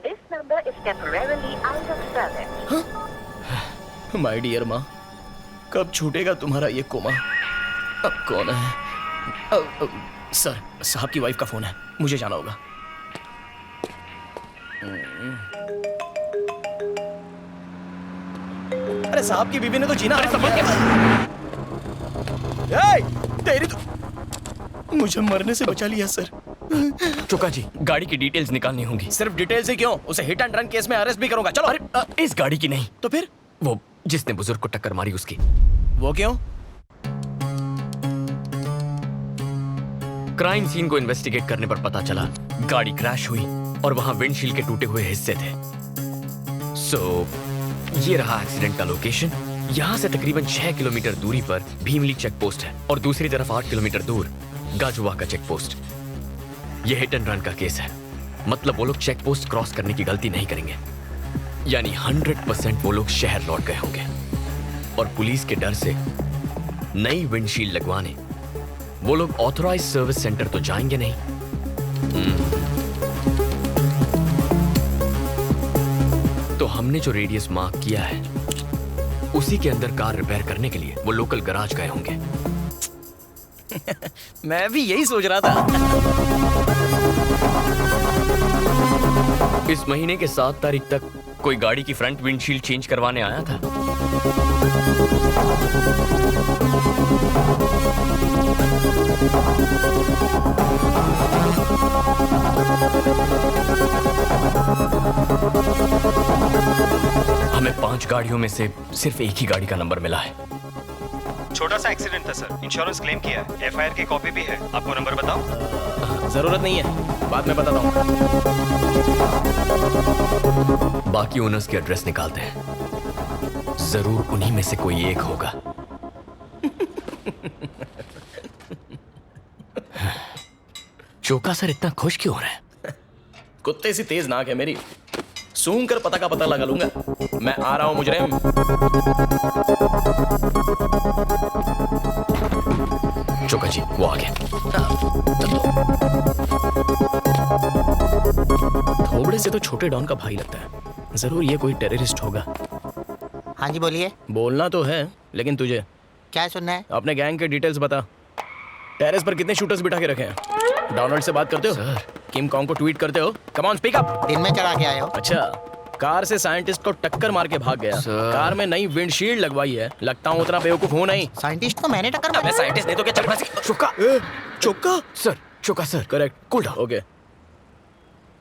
This number is temporarily out of service. My dear माँ, कब छूटेगा तुम्हारा ये कोमा? अब कौन है? सर, साहब की वाइफ का फोन है, मुझे जाना होगा। अरे साहब की बीवी ने तो जीना समझ के। तेरी तो मुझे मरने से बचा लिया सर। चोका जी, गाड़ी की डिटेल्स निकालनी होंगी। सिर्फ डिटेल्स ही क्यों, उसे हिट एंड रन केस में अरेस्ट भी करूंगा। चलो। अरे इस गाड़ी की नहीं तो फिर? वो जिसने बुजुर्ग को टक्कर मारी उसकी। वो क्यों? क्राइम सीन को इन्वेस्टिगेट करने पर पता चला गाड़ी क्रैश हुई और वहां विंडशील्ड के टूटे हुए हिस्से थे। सो ये रहा एक्सीडेंट का लोकेशन, यहाँ से तकरीबन 6 किलोमीटर दूरी पर भीमली चेक पोस्ट है और दूसरी तरफ 8 किलोमीटर दूर गाजुआ का चेक पोस्ट। यह हिट एंड रन का केस है, मतलब वो लोग चेक पोस्ट क्रॉस करने की गलती नहीं करेंगे। यानी 100% वो लोग शहर लौट गए होंगे और पुलिस के डर से नई विंडशील्ड लगवाने वो लोग ऑथराइज्ड सर्विस सेंटर तो जाएंगे नहीं। तो हमने जो रेडियस मार्क किया है उसी के अंदर कार रिपेयर करने के लिए वो लोकल गराज गए होंगे। मैं भी यही सोच रहा था। इस महीने के 7 तारीख तक कोई गाड़ी की फ्रंट विंडशील्ड चेंज करवाने आया था? हमें 5 गाड़ियों में से सिर्फ एक ही गाड़ी का नंबर मिला है। छोटा सा एक्सीडेंट था सर, इंश्योरेंस क्लेम किया है, एफआईआर की कॉपी भी है। आपको नंबर बताऊं? जरूरत नहीं है, बाद में बताता हूँ। बाकी ओनर्स के एड्रेस निकालते हैं, जरूर उन्हीं में से कोई एक होगा। चोका सर इतना खुश क्यों हो रहे हैं? कुत्ते सी तेज नाक है मेरी, सूंघ कर पता का पता लगा लूंगा। मैं आ रहा हूं मुजरिम। चोका जी वो आ गया। थोबड़े से तो छोटे डॉन का भाई लगता है, जरूर ये कोई टेररिस्ट होगा। हाँ जी बोलिए। बोलना तो है, लेकिन तुझे क्या सुनना है? अपने गैंग के डिटेल्स बता। टेरेस पर कितने शूटर्स बिठा के रखे हैं? डोनाल्ड से बात करते हो? सर। किम कॉन्ग को ट्वीट करते हो? Come on speak up. दिन में चढ़ा के आए हो? अच्छा, कार से साइंटिस्ट को टक्कर मार के भाग गया। कार में नई विंडशील्ड लगवाई है। लगता हूँ उतना बेवकूफ हूँ नहीं। साइंटिस्ट को मैंने टक्कर मारी। मैं साइंटिस्ट नहीं तो क्या चक्का चुका चुका sir, Choka sir correct, cool down. Okay.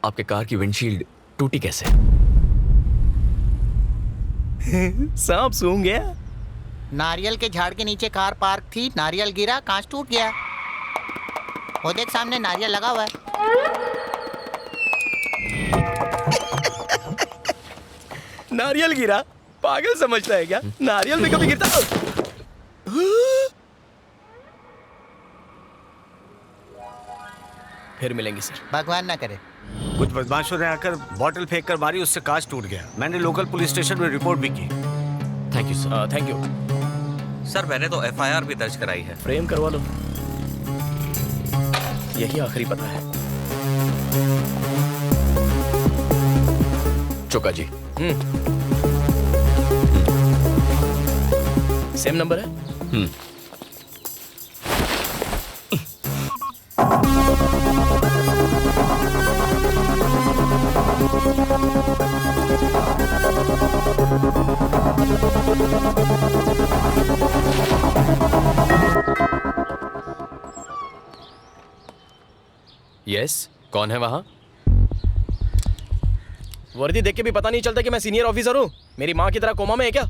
आपके कार की विंडशील्ड टूटी कैसे? सांप सूंघ गया। नारियल के झाड़ के नीचे कार पार्क थी, नारियल गिरा, कांच टूट गया। वो देख सामने नारियल लगा हुआ है। नारियल गिरा? पागल समझता है क्या? नारियल में कभी गिरता? फिर मिलेंगे सर। भगवान ना करे। कुछ बदमाशों ने आकर बॉटल फेंक कर मारी, उससे कांच टूट गया। मैंने लोकल पुलिस स्टेशन में रिपोर्ट भी की। Thank you sir. Thank you sir, मैंने तो एफआईआर भी दर्ज कराई है। फ्रेम करवा लो, यही आखिरी पता है। चोका जी। सेम नंबर है? यस, कौन है वहां? वर्दी देख के भी पता नहीं चलता कि मैं सीनियर ऑफिसर हूँ। मेरी माँ की तरह कोमा में है क्या?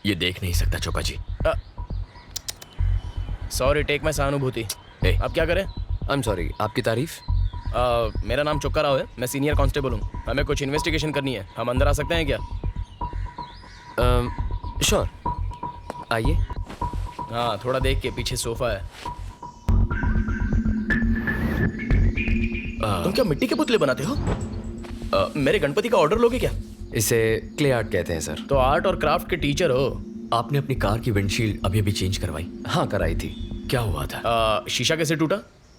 ये देख नहीं सकता चोका जी। सॉरी, टेक मैं सहानुभूति। अब क्या करें? आई एम सॉरी, आपकी तारीफ? मेरा नाम चोक्का राव है, मैं सीनियर कांस्टेबल हूँ। हमें कुछ इन्वेस्टिगेशन करनी है, हम अंदर आ सकते हैं क्या? श्योर, आइए। हाँ, थोड़ा देख के, पीछे सोफा है। तुम क्या मिट्टी के पुतले बनाते हो? मेरे गणपति का ऑर्डर लोगे क्या? इसे क्ले आर्ट कहते हैं सर। तो आर्ट और क्राफ्ट के टीचर हो। आपने अपनी कार की विंडशील्ड अभी चेंज करवाई? हाँ, कराई थी। क्या हुआ था? शीशा कैसे टूटा?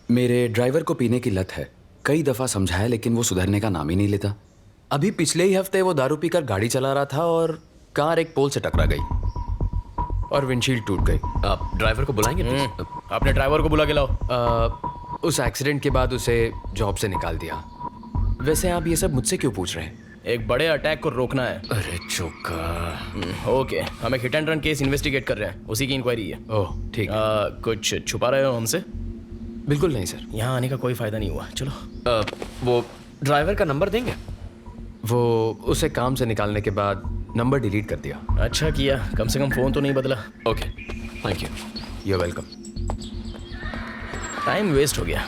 मेरे ड्राइवर को पीने की लत है, कई दफा समझाया लेकिन वो सुधरने का नाम ही नहीं लेता। अभी पिछले ही हफ्ते वो दारू पीकर गाड़ी चला रहा था और कार एक पोल से टकरा गई और विंडशील्ड टूट गई। आप ड्राइवर को बुलाएंगे? आपने ड्राइवर को बुला के लाओ। उस एक्सीडेंट के बाद उसे जॉब से निकाल दिया। वैसे आप ये सब मुझसे क्यों पूछ रहे हैं? एक बड़े अटैक को रोकना है। अरे चोका। ओके, हम एक hit and run case investigate कर रहे हैं, उसी की इंक्वायरी है। ओह ठीक। कुछ छुपा रहे हो हमसे? बिल्कुल नहीं सर। यहाँ आने का कोई फायदा नहीं हुआ। चलो। वो ड्राइवर का नंबर देंगे? वो उसे काम से निकालने के बाद नंबर डिलीट कर दिया। अच्छा किया, कम से कम फोन तो नहीं बदला। Okay, thank you. You welcome. Time waste हो गया,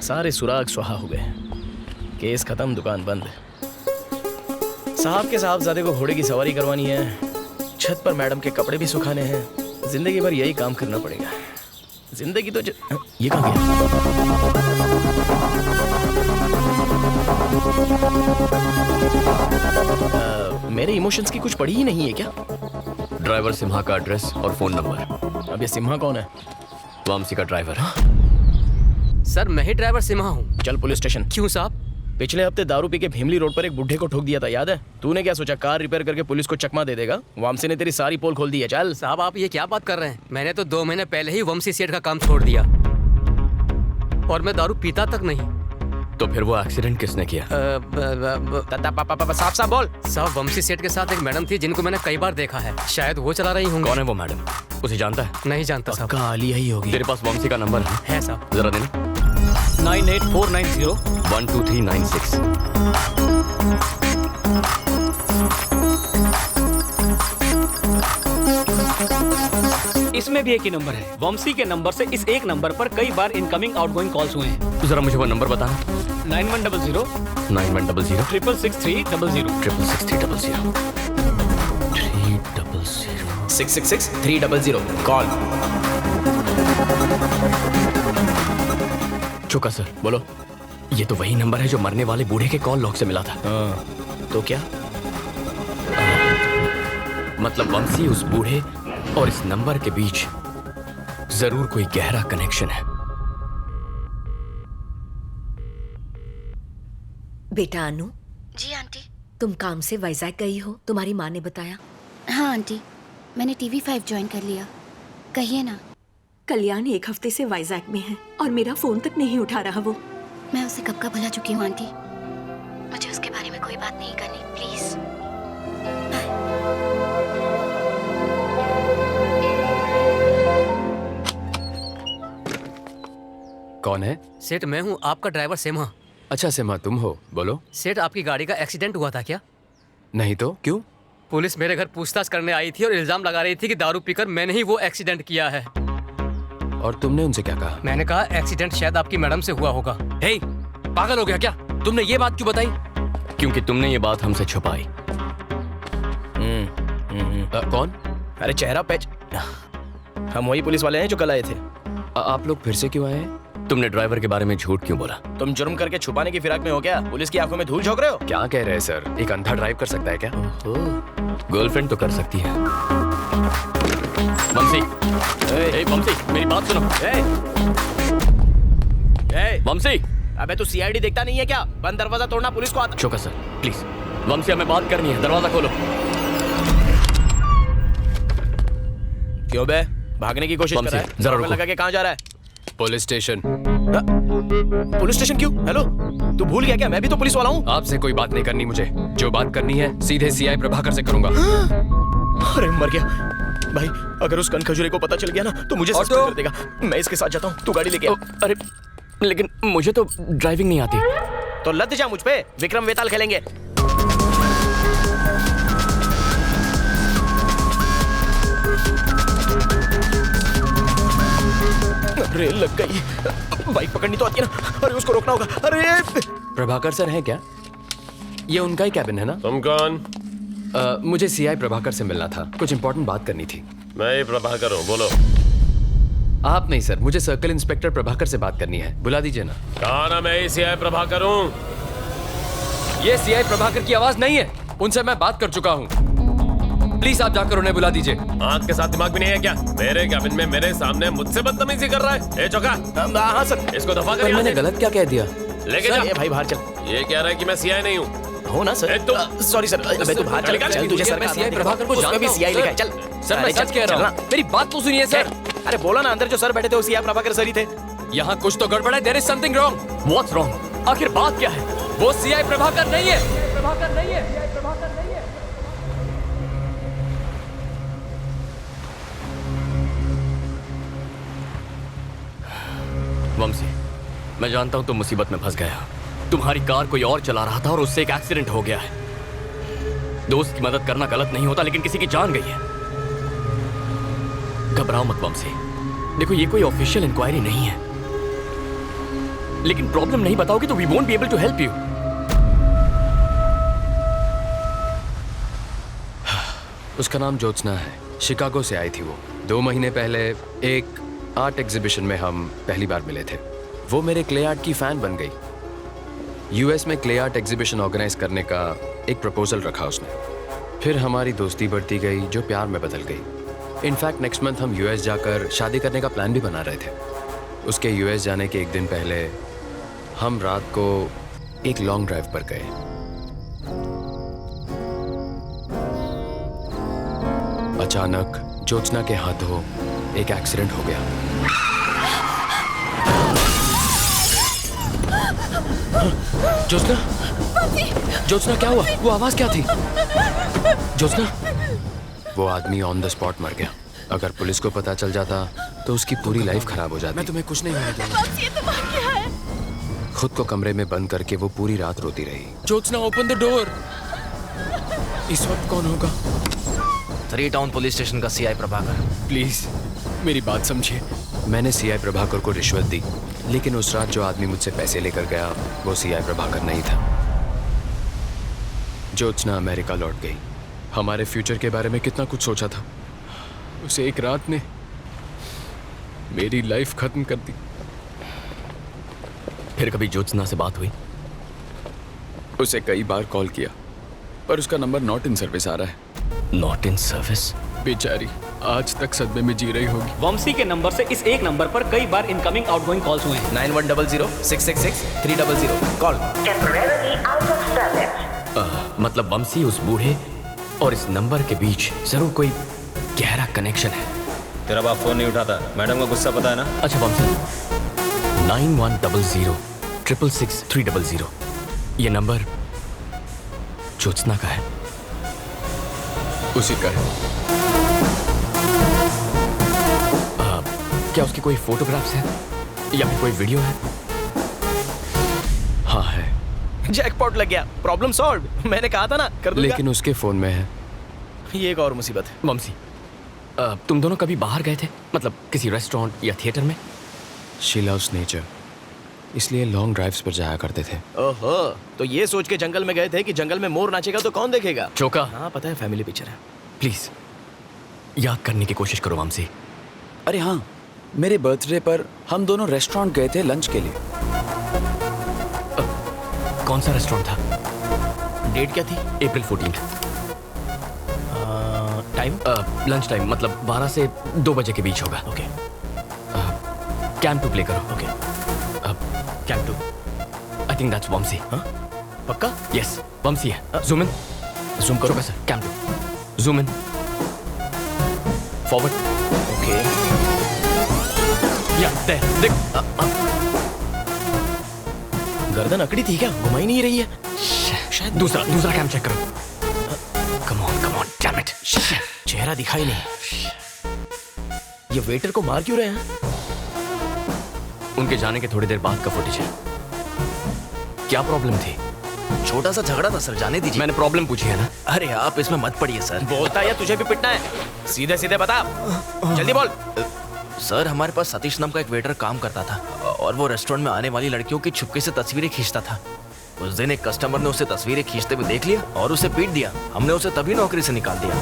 सारे सुराग सुहा हो गए। केस खत्म, दुकान बंद। साहब के साहबजादे को घोड़े की सवारी करवानी है, छत पर मैडम के कपड़े भी सुखाने हैं। जिंदगी भर यही काम करना पड़ेगा। जिंदगी तो ये कहाँ गया? मेरे इमोशंस की कुछ पड़ी ही नहीं है क्या? ड्राइवर सिम्हा का एड्रेस और फोन नंबर। अब ये सिम्हा कौन है? वामसी का ड्राइवर। सर मैं ही ड्राइवर सिम्हा हूँ। चल पुलिस स्टेशन। क्यों साहब? पिछले हफ्ते दारू पी के भीमली रोड पर एक बुढ़े को ठोक दिया था, याद है? तूने क्या सोचा कार रिपेयर करके पुलिस को चकमा दे देगा? वामसी ने तेरी सारी पोल खोल दी है। चल साहब आप ये क्या बात कर रहे हैं? मैंने तो 2 महीने पहले ही वंशी सेठ का काम छोड़ दिया और मैं दारू पीता तक नहीं। तो फिर वो एक्सीडेंट किसने किया? साफ साफ बोल। साहब वंशी सेठ के साथ एक मैडम थी जिनको मैंने कई बार देखा है, शायद वो चला रही होंगी। कौन है वो मैडम? उसे जानता है? नहीं जानता साहब। आलिया ही होगी। तेरे पास वंशी का नंबर है साहब? जरा देना। 9849012396। इसमें भी एक ही नंबर है। वंशी के नंबर से इस एक नंबर पर कई बार इनकमिंग आउटगोइंग कॉल्स हुए हैं। जरा मुझे वो नंबर बताना। 9100 9100 666 666 666 300 कॉल। चुका सर। बोलो। ये तो वही नंबर है जो मरने वाले बूढ़े के कॉल लॉग से मिला था। तो क्या मतलब वंशी उस बूढ़े और इस नंबर के बीच जरूर कोई गहरा कनेक्शन है। बेटा अनु। जी आंटी। तुम काम से वाइजैक गई हो, तुम्हारी माँ ने बताया? हाँ आंटी, मैंने TV5 ज्वाइन कर लिया। कहिए ना। कल्याण 1 हफ्ते से वाइजैक में है और मेरा फोन तक नहीं उठा रहा वो। मैं उसे कब का भुला चुकी हूँ आंटी। मुझे उसके बारे में कोई बात नहीं करनी, प्लीज। कौन है? सेठ मैं हूँ, आपका ड्राइवर सिम्हा। अच्छा सिम्हा तुम हो, बोलो। सेठ आपकी गाड़ी का एक्सीडेंट हुआ था क्या? नहीं तो क्यों? पुलिस मेरे घर पूछताछ करने आई थी और इल्जाम लगा रही थी कि दारू पीकर मैंने ही वो एक्सीडेंट किया है। और तुमने उनसे क्या कहा? मैंने कहा एक्सीडेंट शायद आपकी मैडम से हुआ होगा। हे, पागल हो गया क्या? तुमने ये बात क्यों बताई? क्योंकि तुमने ये बात हमसे छुपाई। कौन? अरे चेहरा पैच। हम वही पुलिस वाले हैं जो कल आए थे। आप लोग फिर से क्यों आए हैं? तुमने ड्राइवर के बारे में झूठ क्यों बोला? तुम जुर्म करके छुपाने की फिराक में हो क्या? पुलिस की आंखों में धूल झोंक रहे हो? क्या कह रहे हैं सर? एक अंधा ड्राइव कर सकता है क्या? गर्लफ्रेंड तो कर सकती है। वंशी, वंशी मेरी बात सुनो। वंशी, अबे तू सीआईडी देखता नहीं है क्या? बंद दरवाजा तोड़ना पुलिस को आता। चौका सर प्लीज। वंशी हमें बात करनी है, दरवाजा खोलो। क्यों बे? भागने की कोशिश कर रहा है? जरा रुको। लगा के कहाँ जा रहा है? Police station. पुलिस स्टेशन क्यों? हेलो, तू भूल गया क्या? मैं भी तो पुलिस वाला हूँ। आपसे कोई बात नहीं करनी मुझे। जो बात करनी है सीधे सीआई प्रभाकर से करूंगा। अरे मर गया भाई। अगर उस कनखजूरे को पता चल गया ना तो मुझे सस्पेंड कर देगा। मैं इसके साथ जाता हूँ, तू गाड़ी लेके आ। अरे लेकिन मुझे तो ड्राइविंग नहीं आती। तो लद जा मुझ पे, विक्रम वेताल खेलेंगे। रेल लग गई। बाइक पकड़नी तो आती है ना। अरे उसको रोकना होगा। अरे प्रभाकर सर हैं क्या? ये उनका ही कैबिन है ना? तुम कौन? मुझे सीआई प्रभाकर से मिलना था, कुछ इंपॉर्टेंट बात करनी थी। मैं ही प्रभाकर हूँ, बोलो। आप नहीं सर, मुझे सर्कल इंस्पेक्टर प्रभाकर से बात करनी है, बुला दीजिए ना। कहा ना मैं ही सीआई प्रभाकर हूँ। ये सीआई प्रभाकर की आवाज नहीं है, उनसे मैं बात कर चुका हूँ। प्लीज आप जाकर उन्हें बुला दीजिए। आंख के साथ दिमाग भी नहीं है क्या? मेरे कैबिन में मेरे सामने मुझसे बदतमीजी कर रहा है। ए चौका। हाँ सर। इसको दफा कर। मैंने गलत क्या कह दिया? लेके जा। ये भाई बाहर चल। ये कह रहा है कि मैं सीआई नहीं हूँ। हो ना सर? Sorry sir. अबे तू बाहर चल। चल तुझे सर मैं सीआई प्रभाकर को जानता भी सीआई लिखा है। चल सर, मैं सच कह रहा हूँ। मेरी बात तो सुनिए सर। अरे बोला ना, अंदर जो सर बैठे थे वो सीआई प्रभाकर सर ही थे। यहाँ कुछ तो गड़बड़ है। There is something wrong. What's wrong? आखिर बात क्या है? वो सीआई प्रभाकर नहीं है। प्रभाकर नहीं है। प्रभाकर नहीं है। वंशी, मैं जानता हूं तुम मुसीबत में फंस गया। तुम्हारी कार कोई और चला रहा था और उससे एक एक्सीडेंट हो गया है। दोस्त की मदद करना गलत नहीं होता, लेकिन किसी की जान गई है। घबराओ मत वंशी। देखो ये कोई ऑफिशियल इंक्वायरी नहीं है, लेकिन प्रॉब्लम नहीं बताओगे तो we won't be able to help you. उसका नाम ज्योत्सना है, शिकागो से आई थी वो। 2 महीने पहले एक आर्ट एग्जीबिशन में हम पहली बार मिले थे। वो मेरे क्ले आर्ट की फैन बन गई। यूएस में क्ले आर्ट एग्जीबिशन ऑर्गेनाइज करने का एक प्रपोजल रखा उसने। फिर हमारी दोस्ती बढ़ती गई जो प्यार में बदल गई। इनफैक्ट नेक्स्ट मंथ हम यूएस जाकर शादी करने का प्लान भी बना रहे थे। उसके यूएस जाने के एक दिन पहले हम रात को एक लॉन्ग ड्राइव पर गए। अचानक ज्योत्सना के हाथों एक एक्सीडेंट हो गया। ज्योत्सना, ज्योत्सना क्या हुआ? वो आवाज क्या थी? ज्योत्सना, वो आदमी ऑन द स्पॉट मर गया। अगर पुलिस को पता चल जाता तो उसकी पूरी लाइफ खराब हो जाती। मैं तुम्हें कुछ नहीं होने दूंगा। खुद को कमरे में बंद करके वो पूरी रात रोती रही। Jyotsna, open the door. इस वक्त कौन होगा? 3 टाउन पुलिस स्टेशन का सीआई प्रभाकर। प्लीज मेरी बात समझिए। मैंने सीआई प्रभाकर को रिश्वत दी, लेकिन उस रात जो आदमी मुझसे पैसे लेकर गया वो सीआई प्रभाकर नहीं था। ज्योत्सना अमेरिका लौट गई। हमारे फ्यूचर के बारे में कितना कुछ सोचा था। उस एक रात ने मेरी लाइफ खत्म कर दी। फिर कभी ज्योत्सना से बात हुई? उसे कई बार कॉल किया पर उसका नंबर नॉट इन सर्विस आ रहा है। Not in service? बेचारी आज तक सदमे में जी रही होगी। वंशी के नंबर से इस एक नंबर पर कई बार इनकमिंग आउटगोइंग कॉल्स हुए हैं। 9100-666-300 कॉल। मतलब वंशी उस बूढ़े और इस नंबर के बीच जरूर कोई गहरा कनेक्शन है। तेरा बाप फोन नहीं उठाता, मैडम का गुस्सा पता है ना? अच्छा वंशी, 9100-666-300 ये नंबर ज्योत्सना का है? उसी का है। क्या उसकी कोई फोटोग्राफ्स है या फिर कोई वीडियो है? हाँ है। जैकपॉट लग गया, प्रॉब्लम सॉल्व। मैंने कहा था ना कर दूंगा। लेकिन उसके फोन में है। ये एक और मुसीबत है। वंशी, तुम दोनों कभी बाहर गए थे? मतलब किसी रेस्टोरेंट या थिएटर में? शी लव्स नेचर, इसलिए लॉन्ग ड्राइव्स पर जाया करते थे। ओहो, तो ये सोच के जंगल में गए थे कि जंगल में मोर नाचेगा तो कौन देखेगा? चौका। हाँ पता है, फैमिली पिक्चर है। प्लीज याद करने की कोशिश करो वंशी। अरे हाँ, मेरे बर्थडे पर हम दोनों रेस्टोरेंट गए थे लंच के लिए। कौन सा रेस्टोरेंट था? डेट क्या थी? अप्रैल 14। टाइम? लंच टाइम, मतलब 12 से 2 बजे के बीच होगा। ओके। कैम टू प्ले करो। Okay. Cam two. I think that's Vanshi. हाँ? पक्का? यस, वंशी है। Zoom in. जूम करो। Sir, cam two. Zoom in. Forward. Okay. या देख। गर्दन अकड़ी थी क्या? घुमाई नहीं रही है। शायद दूसरा कैम चेक करो। Come on damn it. चेहरा दिखाई नहीं। ये वेटर को मार क्यों रहे हैं? उनके जाने के थोड़ी देर बाद का फुटेज है। क्या प्रॉब्लम थी? छोटा सा झगड़ा था सर, जाने दीजिए। मैंने प्रॉब्लम पूछी है ना। अरे आप इसमें मत पड़िए सर। बोलता है या तुझे भी पिटना है? सीधे सीधे बता, जल्दी बोल। सर हमारे पास सतीश नाम का एक वेटर काम करता था और वो रेस्टोरेंट में आने वाली लड़कियों की छुपके से तस्वीरें खींचता था। उस दिन एक कस्टमर ने उसे तस्वीरें खींचते हुए देख लिया और उसे पीट दिया। हमने उसे तभी नौकरी से निकाल दिया।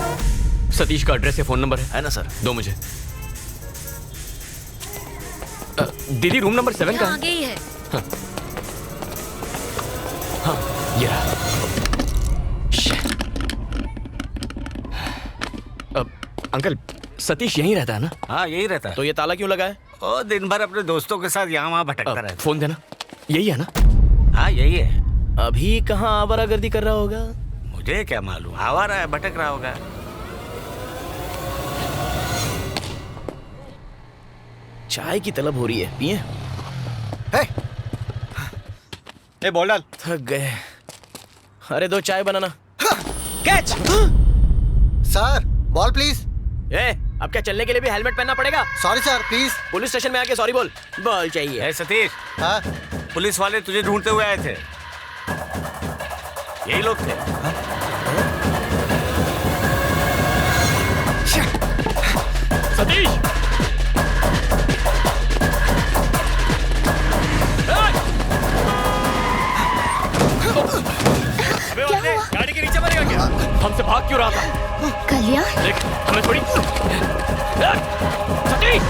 सतीश का एड्रेस या फोन नंबर है ना सर? दो मुझे। दीदी रूम नंबर 7 का आगे ही है। हाँ ये रहा। अंकल सतीश यहीं रहता है ना? हाँ यही रहता है। तो ये ताला क्यों लगा है? ओ दिन भर अपने दोस्तों के साथ यहाँ वहाँ भटकता रहता है। फोन देना। यही है ना? हाँ यही है। अभी कहाँ आवारागर्दी कर रहा होगा? मुझे क्या मालूम, आवारा है, भटक रहा होगा। चाय की तलब हो रही है, पिए? ए बॉल डाल। थक गए। अरे 2 चाय बनाना। कैच। Sir ball please. अब क्या चलने के लिए भी हेलमेट पहनना पड़ेगा? Sorry sir please. Police station में आके सॉरी बोल। बॉल चाहिए। सतीश। हाँ? पुलिस वाले तुझे ढूंढते हुए आए थे। यही लोग थे। सतीश। अबे गाड़ी के नीचे मरेगा क्या? हमसे भाग क्यों रहा रहा था। कल्याण, देख हमें थोड़ी सतीश,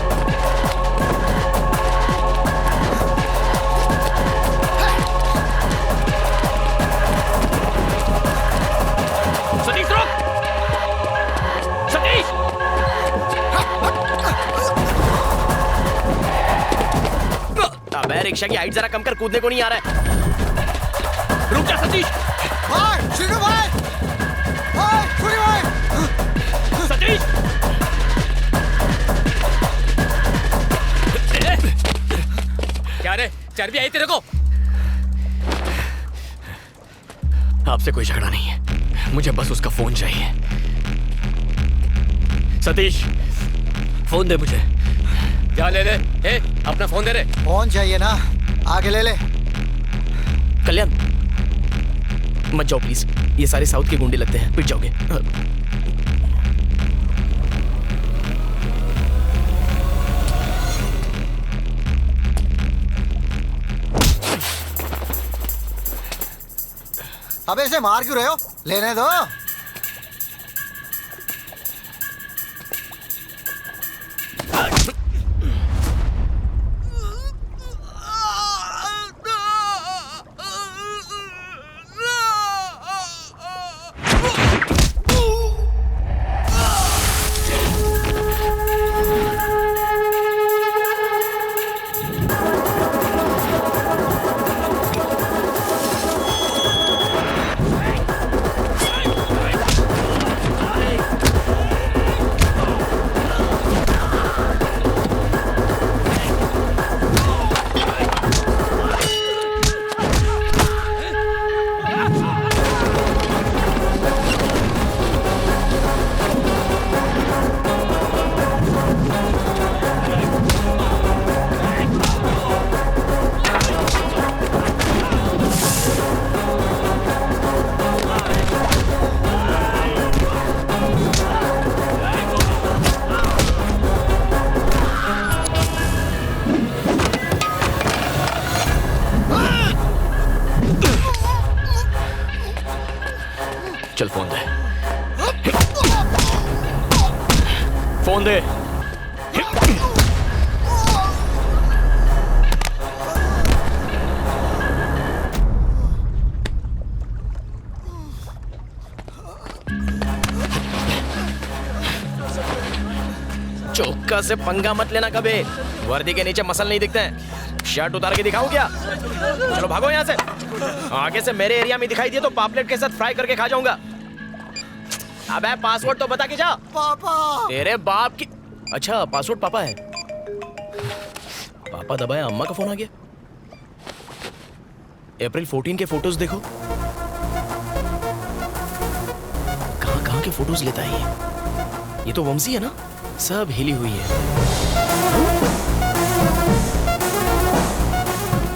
सतीश रुक, सतीश। अबे रिक्शा की हाइट जरा कम कर, कूदने को नहीं आ रहा है। रुक जा सतीश। शुरू भाई, शुरू भाई, सतीश। क्या रे, चर्बी आई तेरे को? आपसे कोई झगड़ा नहीं है, मुझे बस उसका फोन चाहिए। सतीश, फोन दे मुझे। जा ले ले, ए, अपना फोन दे रे। फोन चाहिए ना, आगे ले ले। कल्याण मत जाओ प्लीज, ये सारे साउथ के गुंडे लगते हैं, पिट जाओगे। अबे इसे मार क्यों रहे हो? लेने दो। चल फोन दे, फोन दे। चौका से पंगा मत लेना कभी, वर्दी के नीचे मसल नहीं दिखते हैं। शर्ट उतार के दिखाऊं क्या? चलो भागो यहाँ से, आगे से मेरे एरिया में दिखाई दिए तो पापलेट के साथ फ्राई करके खा जाऊंगा। अबे पासवर्ड तो बता के जा। पापा, तेरे बाप की। अच्छा पासवर्ड पापा है। पापा दबाया, अम्मा का फोन आ गया। अप्रैल 14 के फोटोज देखो। कहां के फोटोज लेता है ये तो वंशी है ना, सब हिली हुई है।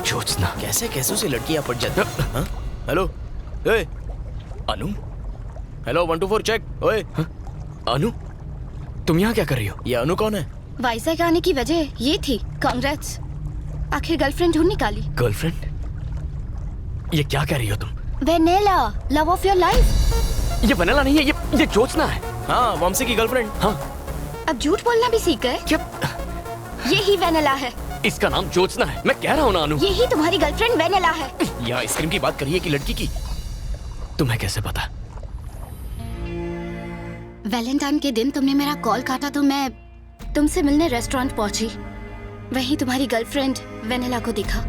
ज्योत्सना, कैसे कैसे से लड़कियां पट जाती। हेलो, ए, अनु। Hello 124 check. ओए अनु, तुम यहाँ क्या कर रही हो? ये अनु कौन है? वाइजैक आने की वजह ये थी। कांग्रेट्स, आखिर गर्लफ्रेंड ढूंढ निकाली। गर्लफ्रेंड? ये क्या कह रही हो तुम? Vennela, love of your life. ये वनेला नहीं है, ये ज्योत्सना है। हाँ, वंशी की गर्लफ्रेंड। हाँ, अब झूठ बोलना भी सीख गए क्या? यही वेनेला है। इसका नाम ज्योत्सना है, मैं कह रहा हूँ ना अनु। यही तुम्हारी गर्लफ्रेंड वेनेला है। ये आइसक्रीम की बात करिए कि लड़की की? तुम्हें कैसे पता? वैलेंटाइन के दिन तुमने मेरा कॉल काटा तो मैं तुमसे मिलने रेस्टोरेंट पहुंची। वहीं तुम्हारी गर्लफ्रेंड वेनेला को दिखा।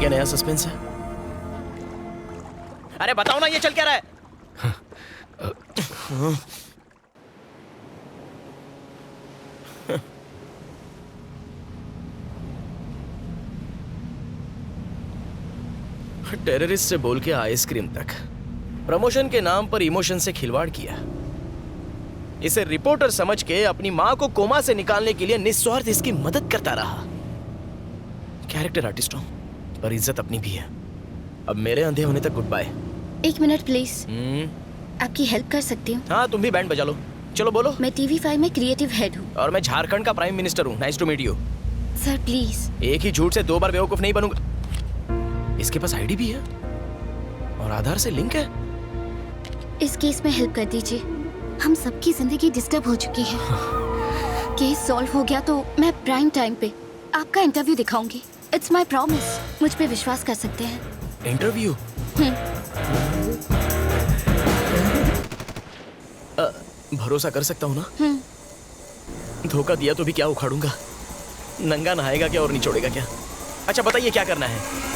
नया सस्पेंस है। अरे बताओ ना ये चल क्या रहा है? टेररिस्ट से बोल के आइसक्रीम तक, प्रमोशन के नाम पर इमोशन से खिलवाड़ किया। इसे रिपोर्टर समझ के अपनी मां को कोमा से निकालने के लिए निस्वार्थ इसकी मदद करता रहा। कैरेक्टर आर्टिस्ट हूँ, पर इज्जत अपनी भी है। अब मेरे अंधे होने तक गुड बाय। 1 मिनट प्लीज, आपकी हेल्प कर सकती हूँ? हाँ, तुम भी बैंड बजा लो। चलो बोलो। मैं TV5 में क्रिएटिव हेड हूँ। और मैं झारखंड का प्राइम मिनिस्टर हूँ। Nice to meet you. Sir please. एक ही झूठ से 2 बार बेवकूफ नहीं बनूंगा। इसके पास आईडी भी है और आधार से लिंक है। इस केस में हेल्प कर दीजिए, हम सबकी जिंदगी डिस्टर्ब हो चुकी है। केस सॉल्व हो गया तो मैं प्राइम टाइम पे आपका इंटरव्यू दिखाऊंगी। It's my promise. मुझ पे विश्वास कर सकते हैं। इंटरव्यू? भरोसा कर सकता हूँ ना? धोखा दिया तो भी क्या उखाड़ूंगा? नंगा नहाएगा क्या और निचोड़ेगा क्या? अच्छा बताइए क्या करना है?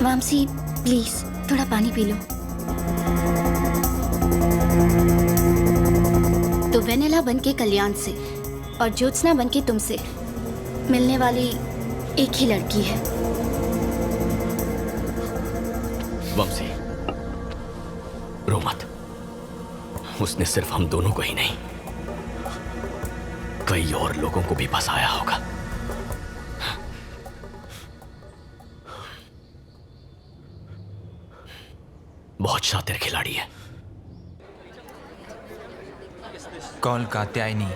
मामसी प्लीज थोड़ा पानी पी लो। तो वेनेला बनके कल्याण से और ज्योत्सना बनके तुमसे मिलने वाली एक ही लड़की है। वंशी, रो मत। उसने सिर्फ हम दोनों को ही नहीं, कई और लोगों को भी फंसाया होगा। बहुत शातिर खिलाड़ी है। कॉल कात्यायनी।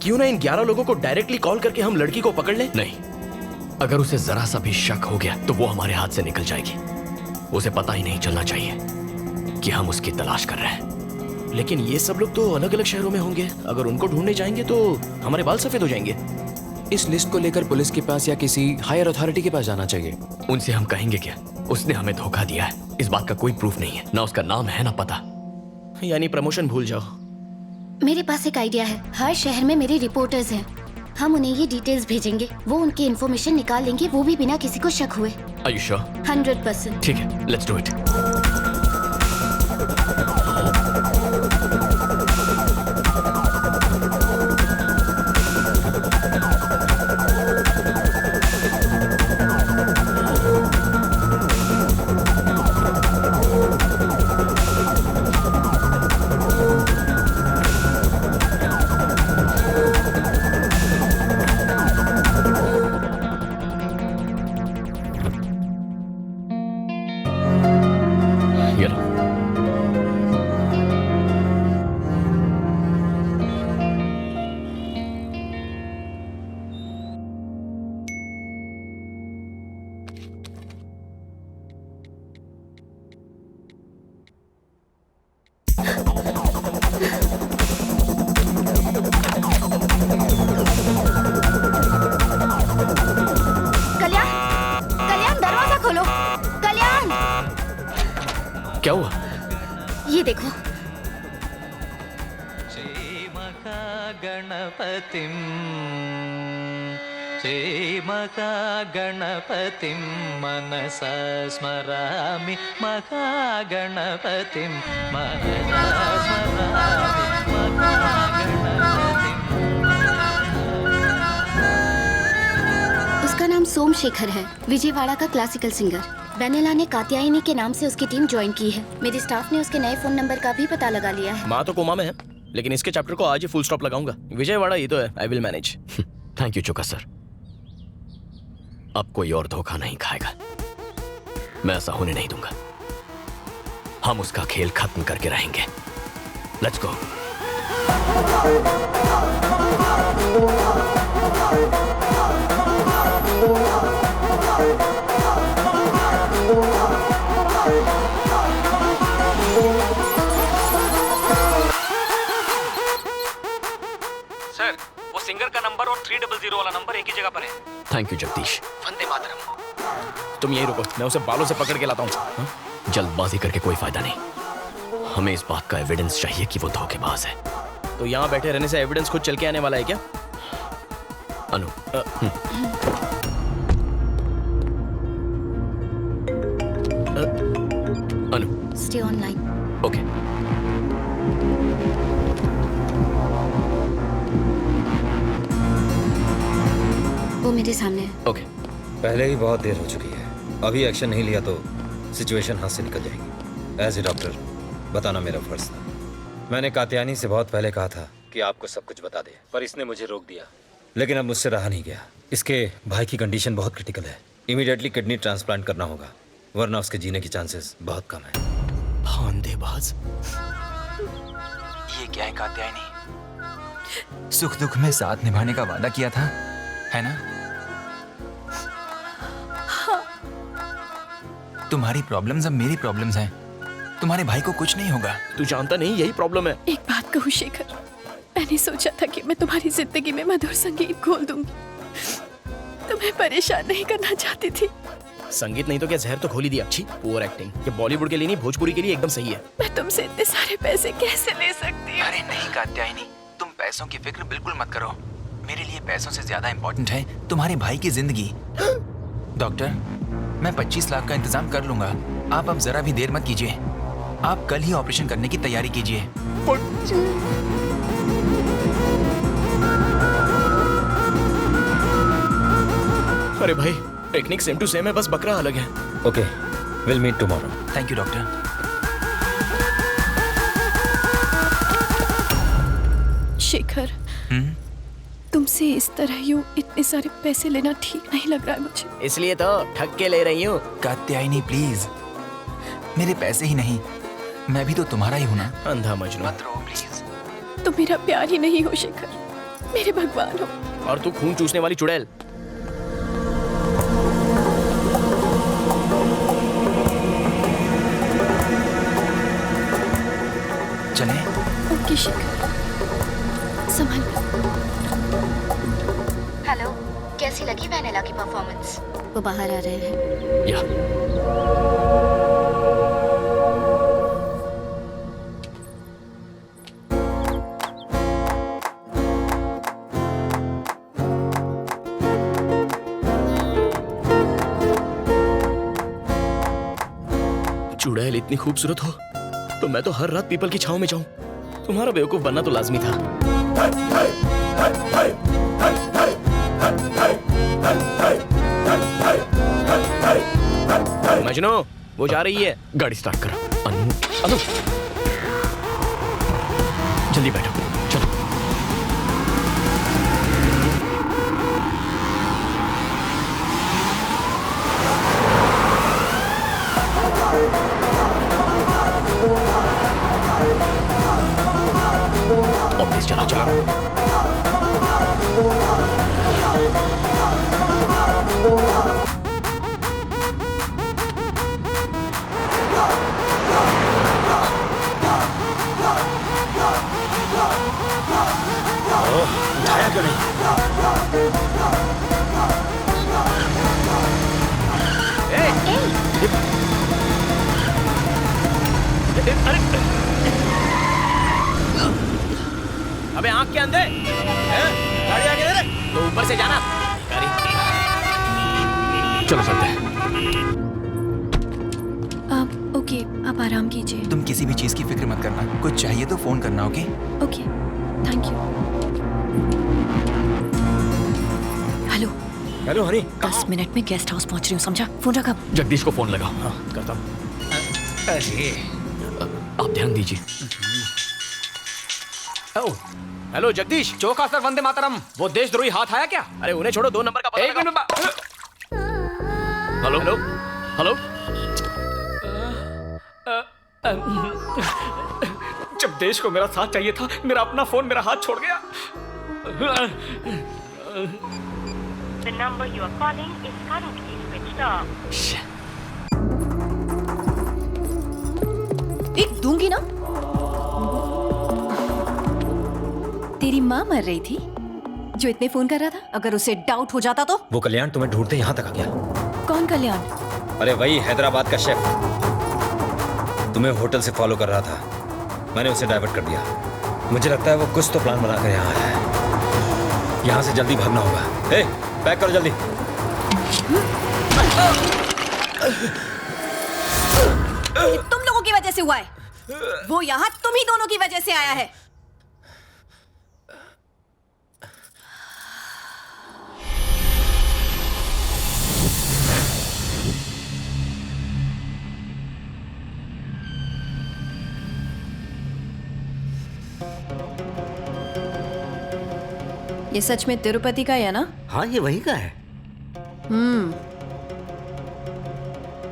क्यों ना इन 11 लोगों को डायरेक्टली कॉल करके हम लड़की को पकड़ लें? नहीं, अगर उसे जरा सा भी शक हो गया तो वो हमारे हाथ से निकल जाएगी। उसे पता ही नहीं चलना चाहिए कि हम उसकी तलाश कर रहे हैं। लेकिन ये सब लोग तो अलग अलग शहरों में होंगे। अगर उनको ढूंढने जाएंगे तो हमारे बाल सफेद हो जाएंगे। इस लिस्ट को लेकर पुलिस के पास या किसी हायर अथॉरिटी के पास जाना चाहिए। उनसे हम कहेंगे क्या? उसने हमें धोखा दिया है, इस बात का कोई प्रूफ नहीं है। ना उसका नाम है ना पता। यानी प्रमोशन भूल जाओ। मेरे पास एक आइडिया है। हर शहर में मेरे रिपोर्टर्स हैं। हम उन्हें ये डिटेल्स भेजेंगे, वो उनकी इन्फॉर्मेशन निकाल लेंगे, वो भी बिना किसी को शक हुए। Are you sure? 100%। ठीक है, let's do it. क्या हुआ? ये देखो। गणपतिम श्रीमहागणपतिं मनसा स्मरामि महागणपतिं मनसा स्मरामि महागणपतिं। उसका नाम सोमशेखर है, विजयवाड़ा का क्लासिकल सिंगर। वेनेला ने कात्यायनी के नाम से उसकी टीम ज्वाइन की है। मेरे स्टाफ ने उसके नए फोन नंबर का भी पता लगा लिया है। माँ तो कोमा में है, लेकिन इसके चैप्टर को आज ही फुल स्टॉप लगाऊंगा। विजयवाड़ा ही तो है, I will manage. Thank you Choka sir. अब कोई और धोखा नहीं खाएगा, मैं ऐसा होने नहीं दूंगा। हम उसका खेल खत्म करके रहेंगे। Let's go. सर, वो सिंगर का नंबर और 300 वाला नंबर एक ही जगह पर है। Thank you Jagdish. वंदे मातरम। तुम यही रुको, मैं उसे बालों से पकड़ के लाता हूँ। जल्दबाजी करके कोई फायदा नहीं। हमें इस बात का एविडेंस चाहिए कि वो धोखेबाज है। तो यहाँ बैठे रहने से एविडेंस खुद चल के आने वाला है क्या? अनु, अनु, स्टे ऑनलाइन। ओके। वो मेरे सामने है। ओके। पहले ही बहुत देर हो चुकी है, अभी एक्शन नहीं लिया तो सिचुएशन हाथ से निकल जाएगी। एज ए डॉक्टर बताना मेरा फर्ज था। मैंने कात्यायनी से बहुत पहले कहा था कि आपको सब कुछ बता दे, पर इसने मुझे रोक दिया। लेकिन अब मुझसे रहा नहीं गया। इसके भाई की कंडीशन बहुत क्रिटिकल है, इमीडिएटली किडनी ट्रांसप्लांट करना होगा, वरना उसके जीने की चांसेस बहुत कम है। धांधेबाज। ये क्या है कात्यायनी? सुख दुख में साथ निभाने का वादा किया था, है ना? तुम्हारी प्रॉब्लम्स अब मेरी प्रॉब्लम्स हैं। तुम्हारे भाई को कुछ नहीं होगा। तू जानता नहीं यही प्रॉब्लम है। एक बात कहूँ शेखर, मैंने सोचा था कि मैं तुम्हारी जिंदगी में मधुर संगीत खोल दूंगी। तुम्हें परेशान नहीं करना चाहती थी। संगीत नहीं तो क्या जहर तो खोल ही दिया। अच्छी पुअर एक्टिंग। ये बॉलीवुड के लिए नहीं, भोजपुरी के लिए एकदम सही है। मैं तुमसे इतने सारे पैसे कैसे ले सकती हूँ? अरे नहीं कात्यायनी, तुम पैसों की फिक्र बिल्कुल मत करो। मेरे लिए पैसों से ज्यादा इम्पोर्टेंट है तुम्हारे भाई की जिंदगी। डॉक्टर, मैं 25 लाख का इंतजाम कर लूंगा। आप अब जरा भी देर मत कीजिए। आप कल ही ऑपरेशन करने की तैयारी कीजिए। अरे भाई, टेक्निक सेम टू सेम है, बस बकरा अलग है। Okay, will meet tomorrow. Thank you doctor. Shekhar, तुमसे इस तरह यूं इतने सारे पैसे लेना ठीक नहीं लग रहा है मुझे। इसलिए तो ठग के ले रही हूँ। कात्यायनी प्लीज, मेरे पैसे ही नहीं, मैं भी तो तुम्हारा ही हूँ ना। अंधा मजनू। मत रो प्लीज। तुम मेरा प्यार ही नहीं हो शेखर, मेरे भगवान हो। और तू खून चूसने वाली चुड़ैल। चले? ओके शेखर, संभाल कर। हेलो, कैसी लगी वैनिला की परफॉर्मेंस? वो बाहर आ रहे हैं। या चुड़ैल इतनी खूबसूरत हो तो मैं तो हर रात पीपल की छांव में जाऊं। तुम्हारा बेवकूफ बनना तो लाजमी था। मजनू, वो जा रही है। गाड़ी स्टार्ट करो। अनु, जल्दी बैठो, चलो। और तेज चला चला। उठाया क्यों नहीं? अरे अबे आंख के अंदर गाड़ी आगे दे, तो ऊपर से जाना। चलो चलते हैं। आप ओके, आप आराम कीजिए। तुम किसी भी चीज की फिक्र मत करना, कुछ चाहिए तो फोन करना। Okay okay, thank you. Hello hello Honey, 10 minute में गेस्ट हाउस पहुंच रही हूँ, समझा? फोन रखा। जगदीश को फोन लगाओ। हाँ, करता हूँ। अरे आप ध्यान दीजिए। हेलो जगदीश। चौका सर, वंदे मातरम। वो देशद्रोही हाथ आया क्या? अरे उन्हें छोड़ो, 2 नंबर का पता एक मिनट। Hello hello hello. जब देश को मेरा साथ चाहिए था, मेरा अपना फोन मेरा हाथ छोड़ गया। The number you are calling is currently switched off. एक दूंगी ना। तेरी माँ मर रही थी जो इतने फोन कर रहा था, अगर उसे डाउट हो जाता तो? वो कल्याण तुम्हें ढूंढते यहाँ तक आ गया। कौन कल्याण? अरे वही हैदराबाद का शेफ, तुम्हें होटल से फॉलो कर रहा था। मैंने उसे डाइवर्ट कर दिया। मुझे लगता है वो कुछ तो प्लान बनाकर यहाँ आया है। यहाँ से जल्दी भागना होगा। ए, पैक करो जल्दी। ये तुम लोगों की वजह से हुआ है। वो यहाँ तुम ही दोनों की वजह से आया है। ये सच में तिरुपति का है ना? हाँ, ये वही का है।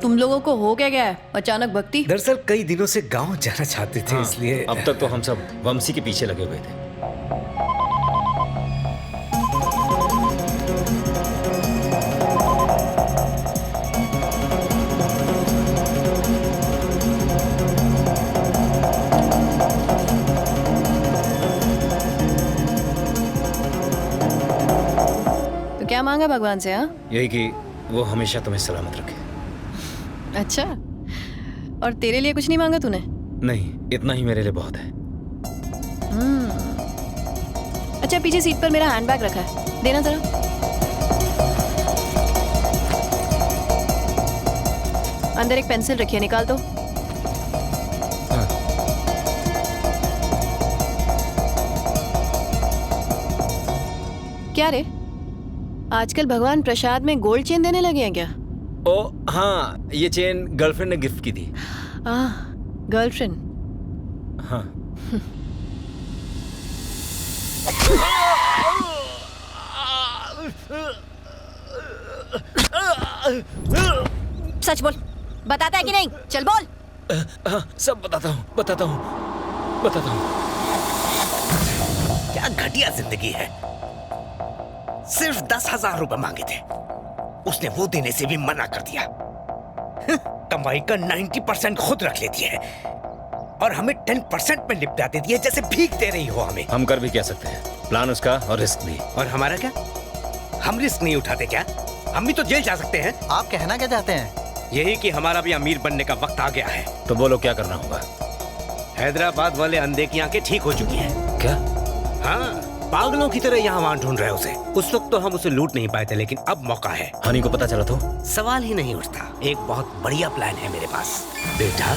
तुम लोगों को हो क्या गया है अचानक भक्ति? दरअसल कई दिनों से गांव जाना चाहते थे, इसलिए अब तक तो हम सब वंशी के पीछे लगे हुए थे। तो क्या मांगा भगवान से? हाँ, यही कि वो हमेशा तुम्हें सलामत रखे। अच्छा, और तेरे लिए कुछ नहीं मांगा तूने? नहीं, इतना ही मेरे लिए बहुत है। अच्छा, पीछे सीट पर मेरा हैंडबैग रखा है, देना जरा। अंदर एक पेंसिल रखी है, निकाल दो। क्या रे, आजकल भगवान प्रसाद में गोल्ड चेन देने लगे हैं क्या? ओ हाँ, ये चेन गर्लफ्रेंड ने गिफ्ट की थी। गर्लफ्रेंड? हाँ। सच बोल, बताता है कि नहीं? चल बोल। हाँ, सब बताता हूँ। क्या घटिया जिंदगी है। सिर्फ 10,000 रुपए मांगे थे, उसने वो देने से भी मना कर दिया। कमाई का 90% खुद रख लेती है और हमें 10% में निपटा देती है, जैसे भीख दे रही हो हमें। हम कर भी क्या सकते हैं, प्लान उसका और रिस्क भी। और हमारा क्या? हम रिस्क नहीं उठाते क्या? हम भी तो जेल जा सकते हैं। आप कहना क्या चाहते हैं? यही कि हमारा भी अमीर बनने का वक्त आ गया है। तो बोलो क्या करना होगा? हैदराबाद वाले अंधे की आंखें ठीक हो चुकी हैं। क्या? हाँ, पागलों की तरह यहाँ वहाँ ढूंढ रहे उसे। उस वक्त तो हम उसे लूट नहीं पाए थे, लेकिन अब मौका है। हनी को पता चला तो? सवाल ही नहीं उठता। एक बहुत बढ़िया प्लान है मेरे पास। बेटा,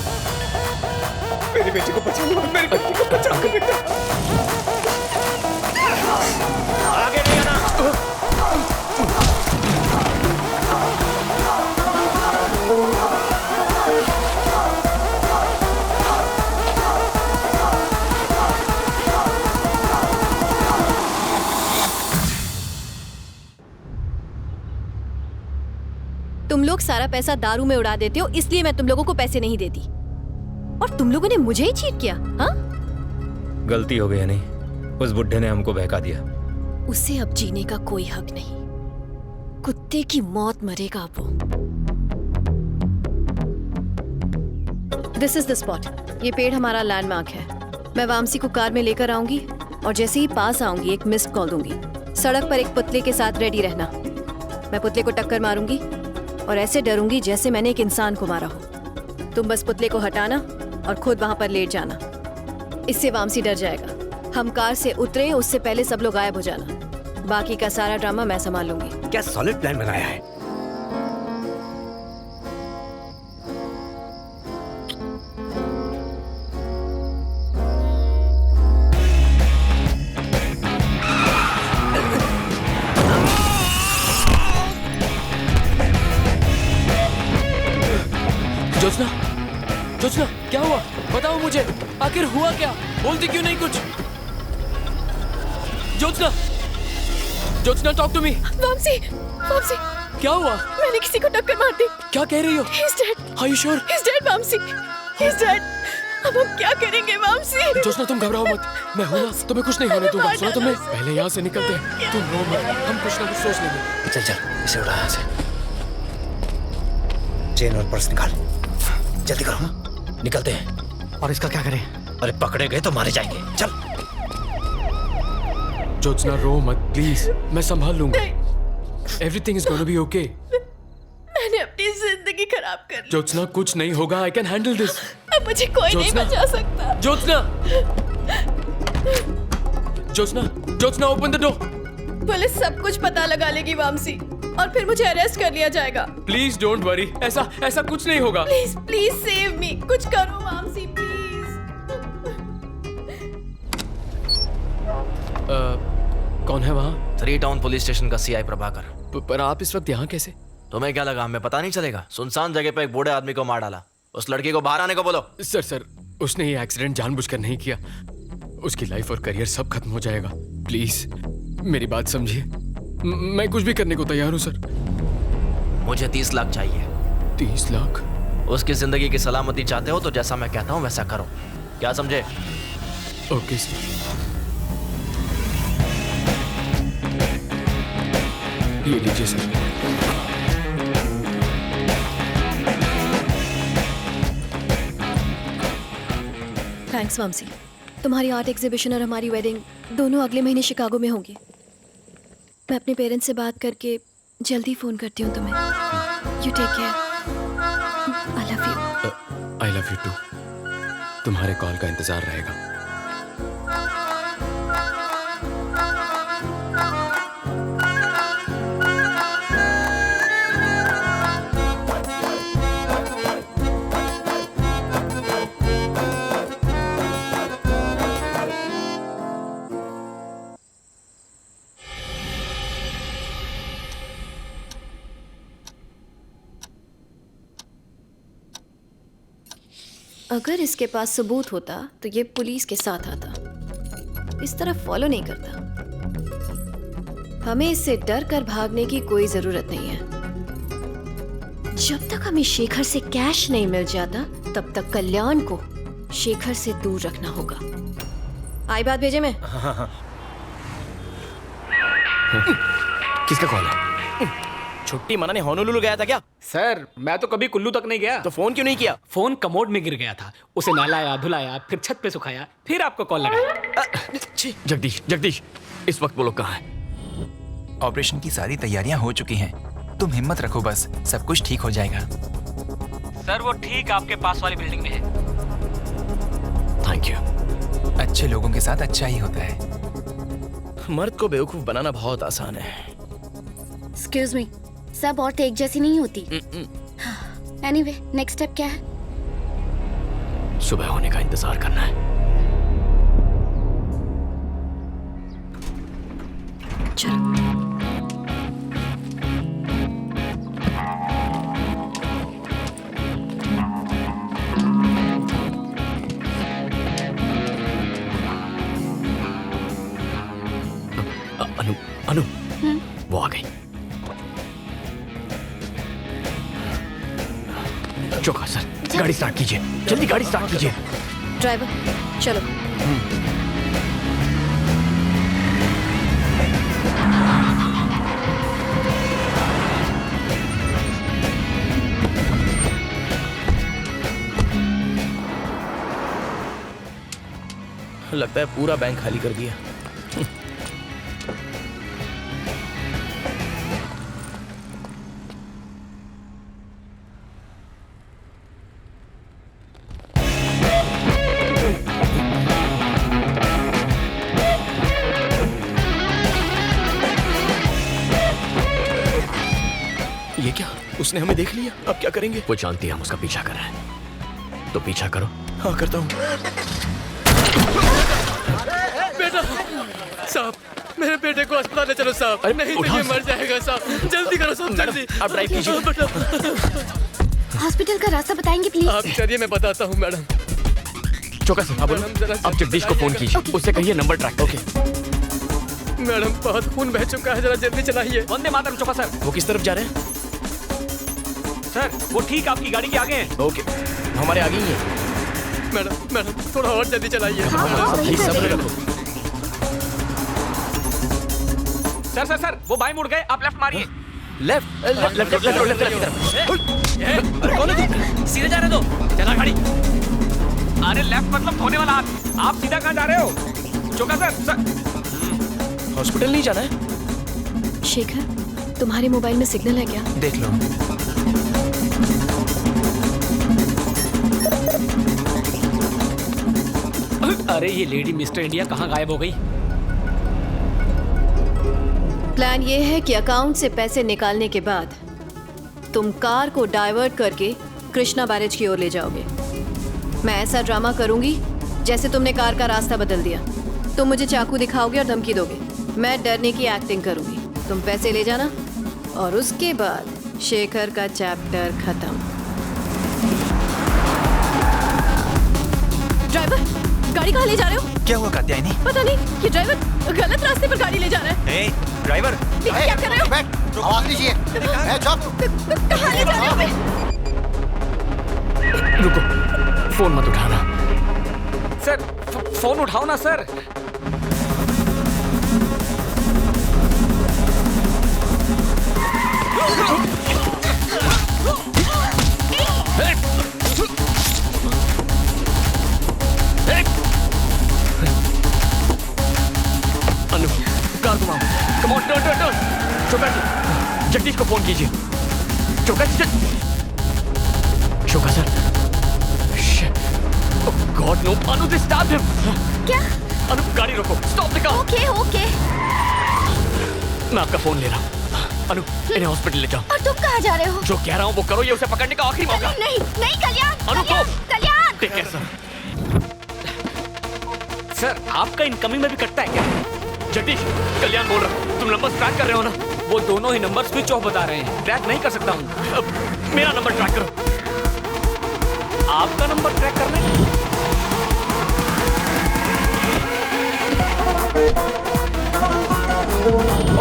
मेरी बेटी को बचा लो, मेरी बेटी को बचा लो बेटा। आगे नहीं आना। तुम लोग सारा पैसा दारू में उड़ा देते हो, इसलिए मैं तुम लोगों को पैसे नहीं देती। और तुम लोगों ने मुझे ही चीट किया। हाँ, गलती हो गई है नहीं, उस बुड्ढे ने हमको बहका दिया। उसे अब जीने का कोई हक नहीं। कुत्ते की मौत मरेगा अब वो। This is the spot. ये पेड़ हमारा लैंडमार्क है। मैं वामसी को कार में लेकर आऊंगी और जैसे ही पास आऊंगी एक मिस्ड कॉल दूंगी। सड़क पर एक पुतले के साथ रेडी रहना। मैं पुतले को टक्कर मारूंगी और ऐसे डरूंगी जैसे मैंने एक इंसान को मारा हो। तुम बस पुतले को हटाना और खुद वहां पर लेट जाना। इससे वामसी डर जाएगा। हम कार से उतरे उससे पहले सब लोग गायब हो जाना। बाकी का सारा ड्रामा मैं संभाल लूंगी। क्या सॉलिड प्लान बनाया है। जोत्स्ना, क्या हुआ? बताओ मुझे, आखिर हुआ क्या? बोलती क्यों नहीं कुछ? Jyotsna, talk to me. Vamsi, क्या हुआ? मैंने किसी को टक्कर मार दी। क्या कह रही हो? He's dead. Are you sure? He's dead, Vamsi. He's dead. अब हम क्या करेंगे वामसी? जोशना तुम घबराओ मत, मैं हूं ना, तुम्हें कुछ नहीं होने दूंगा। सुना तुमने? पहले यहाँ से निकलते हैं, तुम रो मत, हम कुछ ना कुछ सोच लेंगे। चल चल इसे उड़ा यहाँ से। चेन और पर्स निकाल, जल्दी करो, निकलते हैं। और इसका क्या करें? अरे पकड़े गए तो मारे जाएंगे, चल। जोशना रो मत प्लीज, मैं संभाल लूंगा। Everything is gonna be okay. मैंने अपनी जिंदगी खराब कर ली। जोशना कुछ नहीं होगा, आई कैन हैंडल दिस। अब मुझे कोई नहीं बचा सकता। Joshna, Joshna, Joshna open the door. Police सब कुछ पता लगा लेगी वामसी, और फिर मुझे अरेस्ट कर लिया जाएगा। प्लीज डोंट वरी, ऐसा कुछ नहीं होगा। प्लीज प्लीज सेव मी, कुछ करो वामसी प्लीज। कौन है वहाँ? 3 टाउन पुलिस स्टेशन का सीआई प्रभाकर। पर आप इस वक्त यहाँ कैसे? तुम्हें क्या लगा हमें पता नहीं चलेगा? सुनसान जगह पे एक बूढ़े आदमी को मार डाला। उस लड़की को बाहर आने को बोलो। सर उसने ये एक्सीडेंट जानबूझकर नहीं किया। उसकी लाइफ और करियर सब खत्म हो जाएगा। प्लीज मेरी बात समझिए, मैं कुछ भी करने को तैयार हूँ सर। मुझे 30 लाख चाहिए। 30 लाख? उसकी जिंदगी की सलामती चाहते हो तो जैसा मैं कहता हूँ वैसा करो, क्या समझे? Okay sir. ये लीजिए सर। थैंक्स वामसी। तुम्हारी आर्ट एग्जीबिशन और हमारी वेडिंग दोनों अगले महीने शिकागो में होंगी। मैं अपने पेरेंट्स से बात करके जल्दी फोन करती हूँ तुम्हें। You take care. I love you. I love you too. तुम्हारे कॉल का इंतजार रहेगा। अगर इसके पास सबूत होता तो ये पुलिस के साथ आता, इस तरह फॉलो नहीं करता। हमें इससे डर कर भागने की कोई जरूरत नहीं है। जब तक हमें शेखर से कैश नहीं मिल जाता तब तक कल्याण को शेखर से दूर रखना होगा। आई बात भेजे मैं? किसका कॉल है? छुट्टी मनाने होनोलुलु गया था क्या? सर मैं तो कभी कुल्लू तक नहीं गया। तो फोन क्यों नहीं किया? फोन कमोड में गिर गया था, उसे नहलाया धुलाया, फिर छत पे सुखाया, फिर आपको कॉल लगाया। जगदीश इस वक्त वो लोग कहाँ हैं? ऑपरेशन की सारी तैयारियां हो चुकी हैं, तुम हिम्मत रखो, बस सब कुछ ठीक हो जाएगा। सर वो ठीक आपके पास वाली बिल्डिंग में है। Thank you. अच्छे लोगों के साथ अच्छा ही होता है। मर्द को बेवकूफ बनाना बहुत आसान है। एक्सक्यूज मी, सब औरतें एक जैसी नहीं होती। एनीवे, नेक्स्ट स्टेप क्या है? सुबह होने का इंतजार करना है। चलो। अनु वो आ गई। चौका सर, गाड़ी स्टार्ट कीजिए, जल्दी गाड़ी स्टार्ट कीजिए। ड्राइवर चलो। लगता है पूरा बैंक खाली कर दिया। ये क्या? उसने हमें देख लिया, अब क्या करेंगे? वो जानती है हम उसका पीछा कर रहे हैं, तो पीछा करो। हाँ करता हूँ। बेटा साहब, मेरे बेटे को अस्पताल ले चलो साहब। अरे नहीं तो ये मर जाएगा साहब, जल्दी करो साहब, जल्दी। आप ड्राइव कीजिए। हॉस्पिटल का रास्ता बताएंगे प्लीज? आप चलिए, मैं बताता हूँ मैडम। चौका सर, आप जगदीश को फोन कीजिए, उससे कहिए नंबर ट्रैक। ओके मैडम बहुत खून बह चुका है, जरा जल्दी चलाइए। वंदे मातरम चौका सर। वो किस तरफ जा रहे हैं? सर वो ठीक आपकी गाड़ी के आगे हैं। ओके हमारे आगे ही है। मैडम थोड़ा और जल्दी चलाइए। अभी सब्र रखो। सर वो बाएं मुड़ गए, आप लेफ्ट मारिए। लेफ्ट सीधे जा रहे दो, चला गाड़ी। अरे लेफ्ट मतलब धोने वाला हाथ। आप सीधा कहाँ जा रहे हो? चौका सर। हॉस्पिटल नहीं जाना है? शेखर, तुम्हारे मोबाइल में सिग्नल है क्या? देख लो। अरे ये लेडी मिस्टर इंडिया कहाँ गायब हो गई? प्लान ये है कि अकाउंट से पैसे निकालने के बाद तुम कार को डाइवर्ट करके कृष्णा बैरेज की ओर ले जाओगे। मैं ऐसा ड्रामा करूंगी जैसे तुमने कार का रास्ता बदल दिया। तुम मुझे चाकू दिखाओगे और धमकी दोगे। मैं डरने की एक्टिंग करूंगी। तुम पैसे ले जाना और उसके बाद शेखर का चैप्टर खत्म। ड्राइवर, गाड़ी कहाँ ले जा रहे हो? क्या हुआ कात्यायनी? पता नहीं, ये ड्राइवर गलत रास्ते पर गाड़ी ले जा रहा है। ड्राइवर, क्या कर रहे हो? आवाज लीजिए। कहाँ ले जा रहे हो? रुको, फोन मत उठाना। सर फोन उठाओ ना सर। अनु, कार घुमाओ। Come on, turn. Shoka ji, Jagdish को फोन कीजिए। Shoka sir. God no, Anu they stopped him. क्या? अनु गाड़ी रोको, स्टॉप द कार। ओके। मैं आपका फोन ले रहा हूँ। अनु, इन्हें हॉस्पिटल ले जाओ। और तुम कहाँ जा रहे हो? जो कह रहा हूँ वो करो, ये उसे पकड़ने का आखिरी मौका। नहीं कल्याण। अनु को। Kalyan. Take care sir. Sir आपका इनकमिंग में भी कटता है क्या? जगदीश, कल्याण बोल रहा हूँ। तुम नंबर ट्रैक कर रहे हो ना? वो दोनों ही नंबर स्विच ऑफ बता रहे हैं। ट्रैक नहीं कर सकता हूँ। मेरा नंबर ट्रैक करो। आपका नंबर ट्रैक करना है?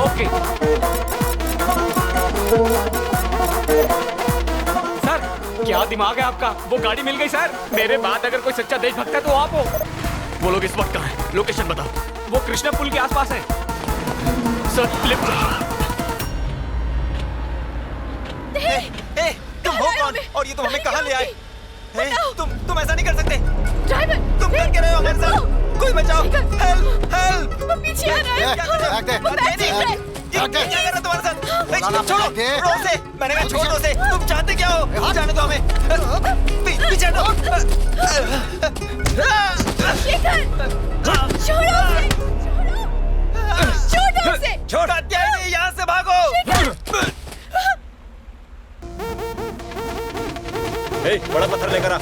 ओके सर, क्या दिमाग है आपका? वो गाड़ी मिल गई सर। मेरे बाद अगर कोई सच्चा देशभक्त है तो आप हो। वो लोग इस वक्त कहाँ हैं? लोकेशन बताओ। वो कृष्णा पुल के आसपास है सर। लिफ्ट। तुम हो कौन? और ये तुम हमें कहाँ ले आए? तुम ऐसा नहीं कर सकते। ड्राइवर, तुम कर क्या रहे हो हमारे साथ? कोई बचाओ। हेल्प। वो पीछे आ रहा है। क्या कर रहे हो तुम्हारे साथ? छोड़ो से। मैंने कहा छोड़ दो से। तुम चाहते क्या हो? जाने दो हमें। पीछे हटो। छोड़ो उसे। छोड़ नहीं, यहाँ से भागो। बड़ा पत्थर लेकर आ।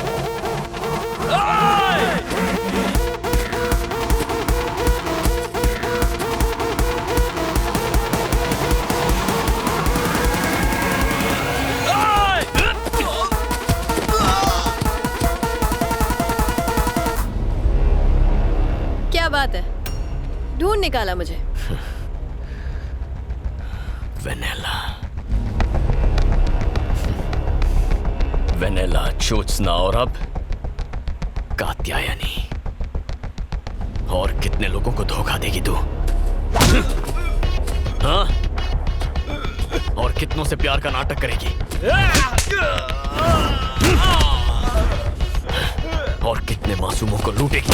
क्या बात है? ढूंढ निकाला मुझे। वेनेला, ज्योत्सना और अब कात्यायनी। और कितने लोगों को धोखा देगी तू? हाँ? और कितनों से प्यार का नाटक करेगी? और कितने मासूमों को लूटेगी?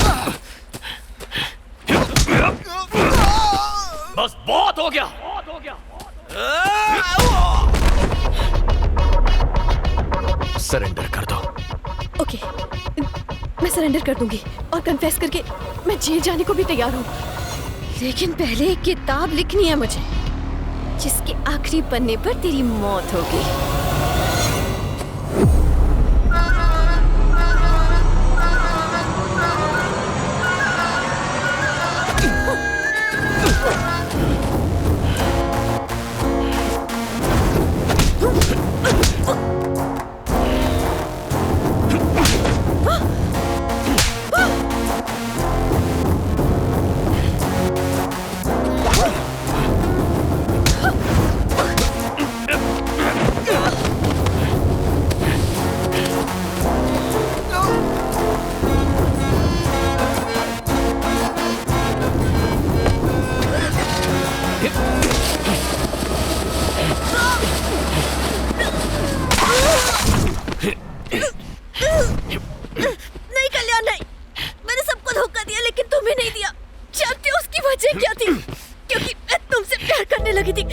बस बहुत हो गया। सरेंडर कर दो। ओके, मैं सरेंडर कर दूंगी और कन्फेस करके मैं जेल जाने को भी तैयार हूँ। लेकिन पहले एक किताब लिखनी है मुझे, जिसके आखिरी पन्ने पर तेरी मौत होगी। लगी थी।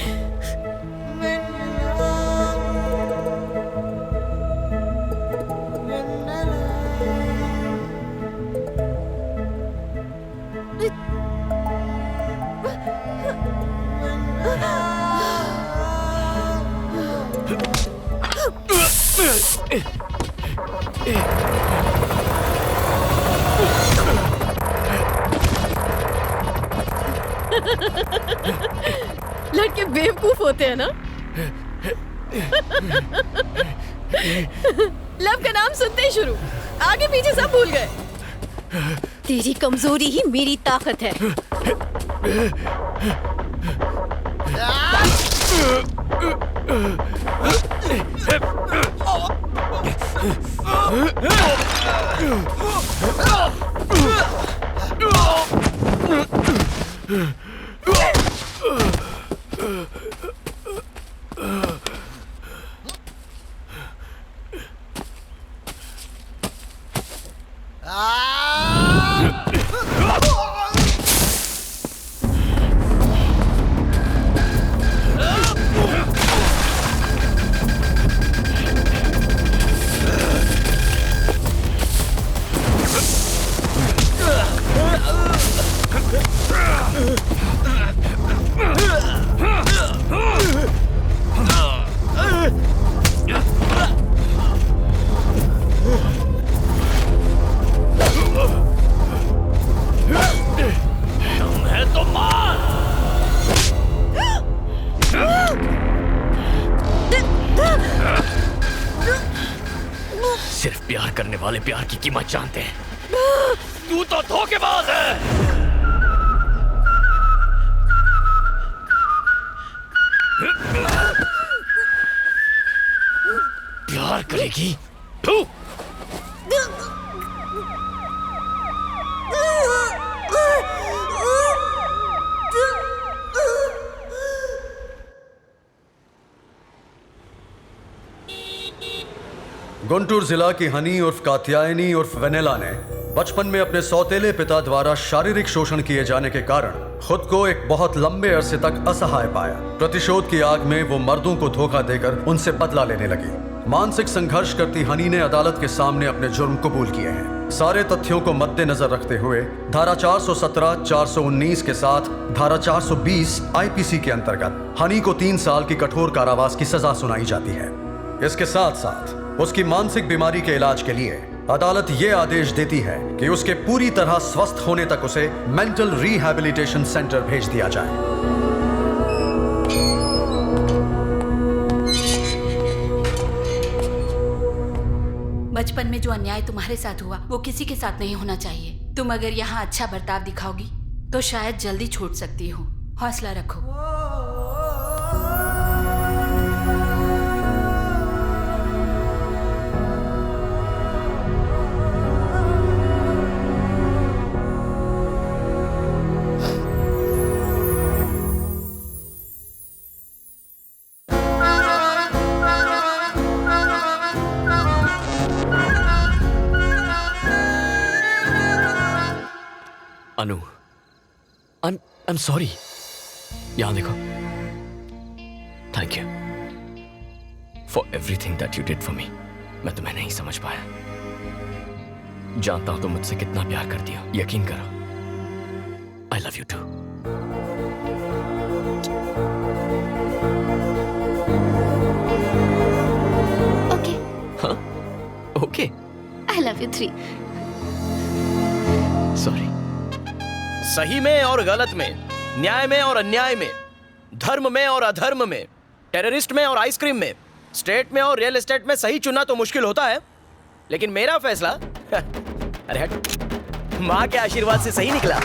लड़के बेवकूफ होते हैं ना। लव का नाम सुनते ही शुरू, आगे पीछे सब भूल गए। तेरी कमजोरी ही मेरी ताकत है। सिर्फ प्यार करने वाले प्यार की कीमत जानते हैं। तू तो धोखेबाज है। प्यार करेगी तू? गुंटूर जिला की हनी उर्फ कात्यायनी उर्फ वेनेला ने बचपन में अपने सौतेले पिता द्वारा शारीरिक शोषण किए जाने के कारण खुद को एक बहुत लंबे अरसे तक असहाय पाया। प्रतिशोध की आग में वो मर्दों को धोखा देकर उनसे बदला लेने लगी। मानसिक संघर्ष करती हनी ने अदालत के सामने अपने जुर्म कबूल किए हैं। सारे तथ्यों को मद्देनजर रखते हुए धारा 417, 419 के साथ धारा 420 आईपीसी के अंतर्गत हनी को 3 साल की कठोर कारावास की सजा सुनाई जाती है। इसके साथ साथ उसकी मानसिक बीमारी के इलाज के लिए अदालत ये आदेश देती है कि उसके पूरी तरह स्वस्थ होने तक उसे मेंटल रिहैबिलिटेशन सेंटर भेज दिया जाए। बचपन में जो अन्याय तुम्हारे साथ हुआ वो किसी के साथ नहीं होना चाहिए। तुम अगर यहाँ अच्छा बर्ताव दिखाओगी तो शायद जल्दी छूट सकती हो। हौसला रखो। अनु, I'm sorry। यहाँ देखो। Thank you for everything that you did for me। मैं तुम्हें नहीं समझ पाया। जानता हूं तुम मुझसे कितना प्यार करती हो। यकीन करो। I love you too। Okay। हाँ? Okay। I love you 3। Sorry। सही में और गलत में, न्याय में और अन्याय में, धर्म में और अधर्म में, टेररिस्ट में और आइसक्रीम में, स्टेट में और रियल एस्टेट में सही चुनना तो मुश्किल होता है, लेकिन मेरा फैसला अरे हट, माँ के आशीर्वाद से सही निकला।